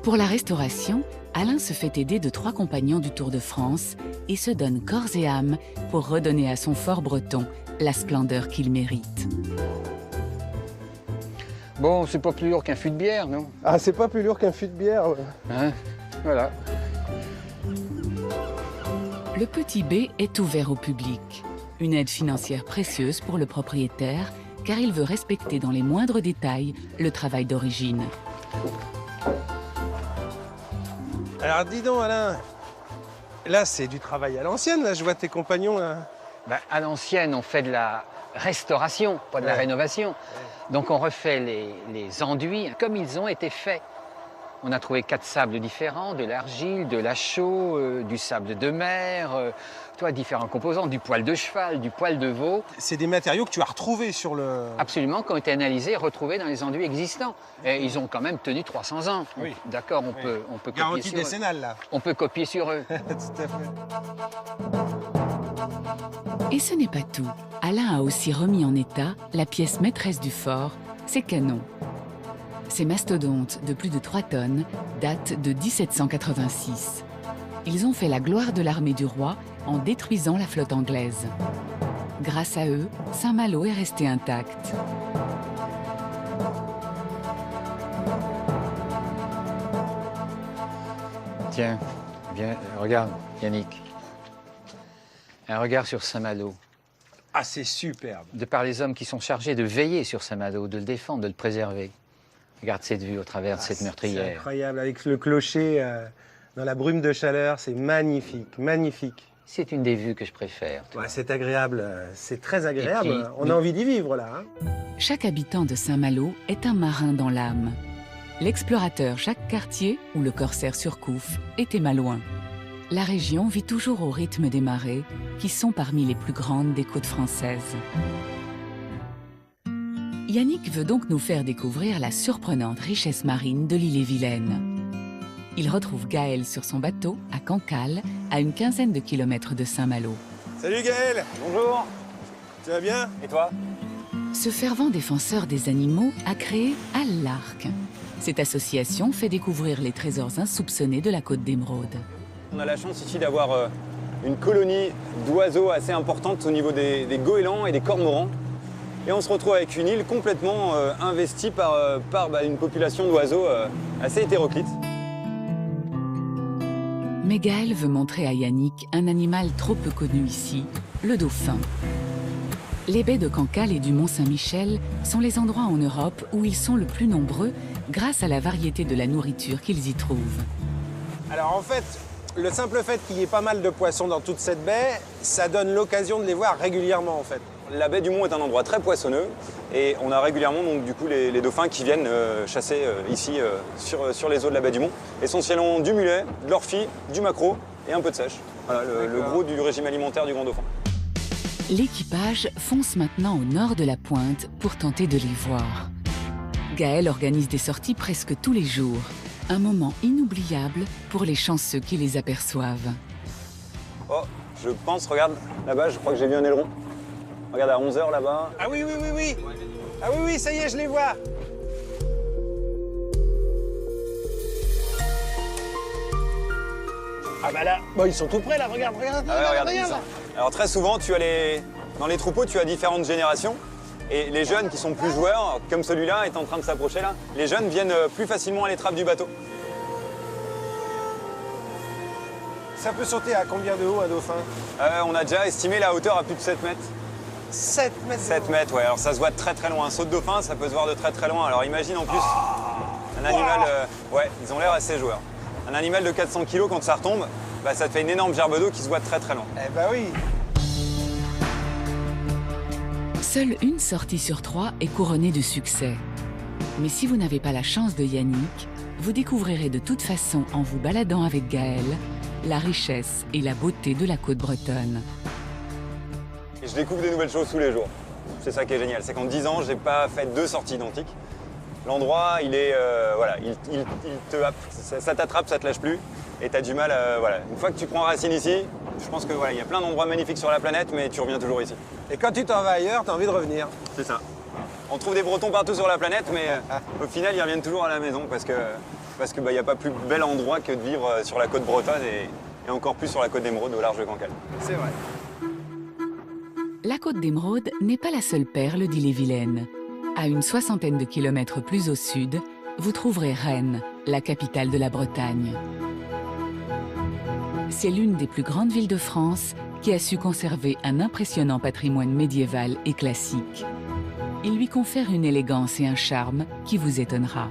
Pour la restauration, Alain se fait aider de 3 compagnons du Tour de France et se donne corps et âme pour redonner à son fort breton la splendeur qu'il mérite. Bon, c'est pas plus lourd qu'un fût de bière, non? Ah, c'est pas plus lourd qu'un fût de bière. Hein? Voilà. Le Petit B est ouvert au public. Une aide financière précieuse pour le propriétaire, car il veut respecter dans les moindres détails le travail d'origine. Alors dis donc Alain, là c'est du travail à l'ancienne, là je vois tes compagnons là. Ben, à l'ancienne, on fait de la restauration, pas de la rénovation. Donc on refait les enduits comme ils ont été faits. On a trouvé 4 sables différents, de l'argile, de la chaux, du sable de mer, différents composants, du poil de cheval, du poil de veau. C'est des matériaux que tu as retrouvés sur le... Absolument, qui ont été analysés et retrouvés dans les enduits existants. Et ils ont quand même tenu 300 ans. Oui. D'accord, on peut copier Garantie sur décennale, là. On peut copier sur eux. Tout à fait. Et ce n'est pas tout. Alain a aussi remis en état la pièce maîtresse du fort, ses canons. Ces mastodontes de plus de 3 tonnes datent de 1786. Ils ont fait la gloire de l'armée du roi en détruisant la flotte anglaise. Grâce à eux, Saint-Malo est resté intact. Tiens, viens, regarde, Yannick. Un regard sur Saint-Malo. Ah, c'est superbe. De par les hommes qui sont chargés de veiller sur Saint-Malo, de le défendre, de le préserver. Regarde cette vue au travers de cette meurtrière. C'est incroyable, avec le clocher dans la brume de chaleur, c'est magnifique, magnifique. C'est une des vues que je préfère. Ouais, c'est agréable, c'est très agréable. puis, on a envie d'y vivre là. Hein. Chaque habitant de Saint-Malo est un marin dans l'âme. L'explorateur Jacques Cartier ou le corsaire Surcouf était malouin. La région vit toujours au rythme des marées, qui sont parmi les plus grandes des côtes françaises. Yannick veut donc nous faire découvrir la surprenante richesse marine de l'île-et-Vilaine. Il retrouve Gaël sur son bateau à Cancale, à une quinzaine de kilomètres de Saint-Malo. Salut Gaël. Bonjour. Tu vas bien? Et toi? Ce fervent défenseur des animaux a créé Al-Larc. Cette association fait découvrir les trésors insoupçonnés de la côte d'Émeraude. On a la chance ici d'avoir une colonie d'oiseaux assez importante au niveau des goélands et des cormorans. Et on se retrouve avec une île complètement investie par une population d'oiseaux assez hétéroclite. Mais Gaël veut montrer à Yannick un animal trop peu connu ici, le dauphin. Les baies de Cancale et du Mont-Saint-Michel sont les endroits en Europe où ils sont le plus nombreux grâce à la variété de la nourriture qu'ils y trouvent. Alors en fait, le simple fait qu'il y ait pas mal de poissons dans toute cette baie, ça donne l'occasion de les voir régulièrement en fait. La baie du Mont est un endroit très poissonneux et on a régulièrement donc, du coup, les dauphins qui viennent chasser ici sur les eaux de la baie du Mont. Essentiellement du mulet, de l'orphie, du maquereau et un peu de sèche. Voilà le gros du régime alimentaire du grand dauphin. L'équipage fonce maintenant au nord de la pointe pour tenter de les voir. Gaël organise des sorties presque tous les jours. Un moment inoubliable pour les chanceux qui les aperçoivent. Oh, je pense, regarde, là-bas, je crois que j'ai vu un aileron. Regarde, à 11h là-bas. Ah oui, oui, oui, oui. Ah oui, oui, ça y est, je les vois. Ah bah là, bon, ils sont tout près là, regarde, regarde, Ah ouais, regarde, regarde. ça. Alors très souvent, dans les troupeaux, tu as différentes générations. Et les jeunes qui sont plus joueurs, comme celui-là est en train de s'approcher là, les jeunes viennent plus facilement à l'étrave du bateau. Ça peut sauter à combien de haut un dauphin? On a déjà estimé la hauteur à plus de 7 mètres. 7 mètres? 7 mètres, ouais. Alors ça se voit de très très loin. Un saut de dauphin, ça peut se voir de très très loin. Alors imagine en plus un animal... ouais, ils ont l'air assez joueurs. Un animal de 400 kg, quand ça retombe, bah, ça te fait une énorme gerbe d'eau qui se voit de très très loin. Eh bah oui. Seule une sortie sur 3 est couronnée de succès. Mais si vous n'avez pas la chance de Yannick, vous découvrirez de toute façon en vous baladant avec Gaël la richesse et la beauté de la côte bretonne. Et je découvre des nouvelles choses tous les jours. C'est ça qui est génial, c'est qu'en 10 ans, j'ai pas fait 2 sorties identiques. L'endroit, il est... voilà, il te happe, ça t'attrape, ça te lâche plus. Et tu as du mal à... Voilà. Une fois que tu prends racine ici, je pense que voilà, il y a plein d'endroits magnifiques sur la planète, mais tu reviens toujours ici. Et quand tu t'en vas ailleurs, tu as envie de revenir. C'est ça. On trouve des Bretons partout sur la planète, mais au final, ils reviennent toujours à la maison parce que bah, y a pas plus bel endroit que de vivre sur la côte bretonne et encore plus sur la côte d'Émeraude au large de Cancale. C'est vrai. La côte d'Émeraude n'est pas la seule perle d'Ille-et-Vilaine. À une 60aine de kilomètres plus au sud, vous trouverez Rennes, la capitale de la Bretagne. C'est l'une des plus grandes villes de France qui a su conserver un impressionnant patrimoine médiéval et classique. Il lui confère une élégance et un charme qui vous étonnera.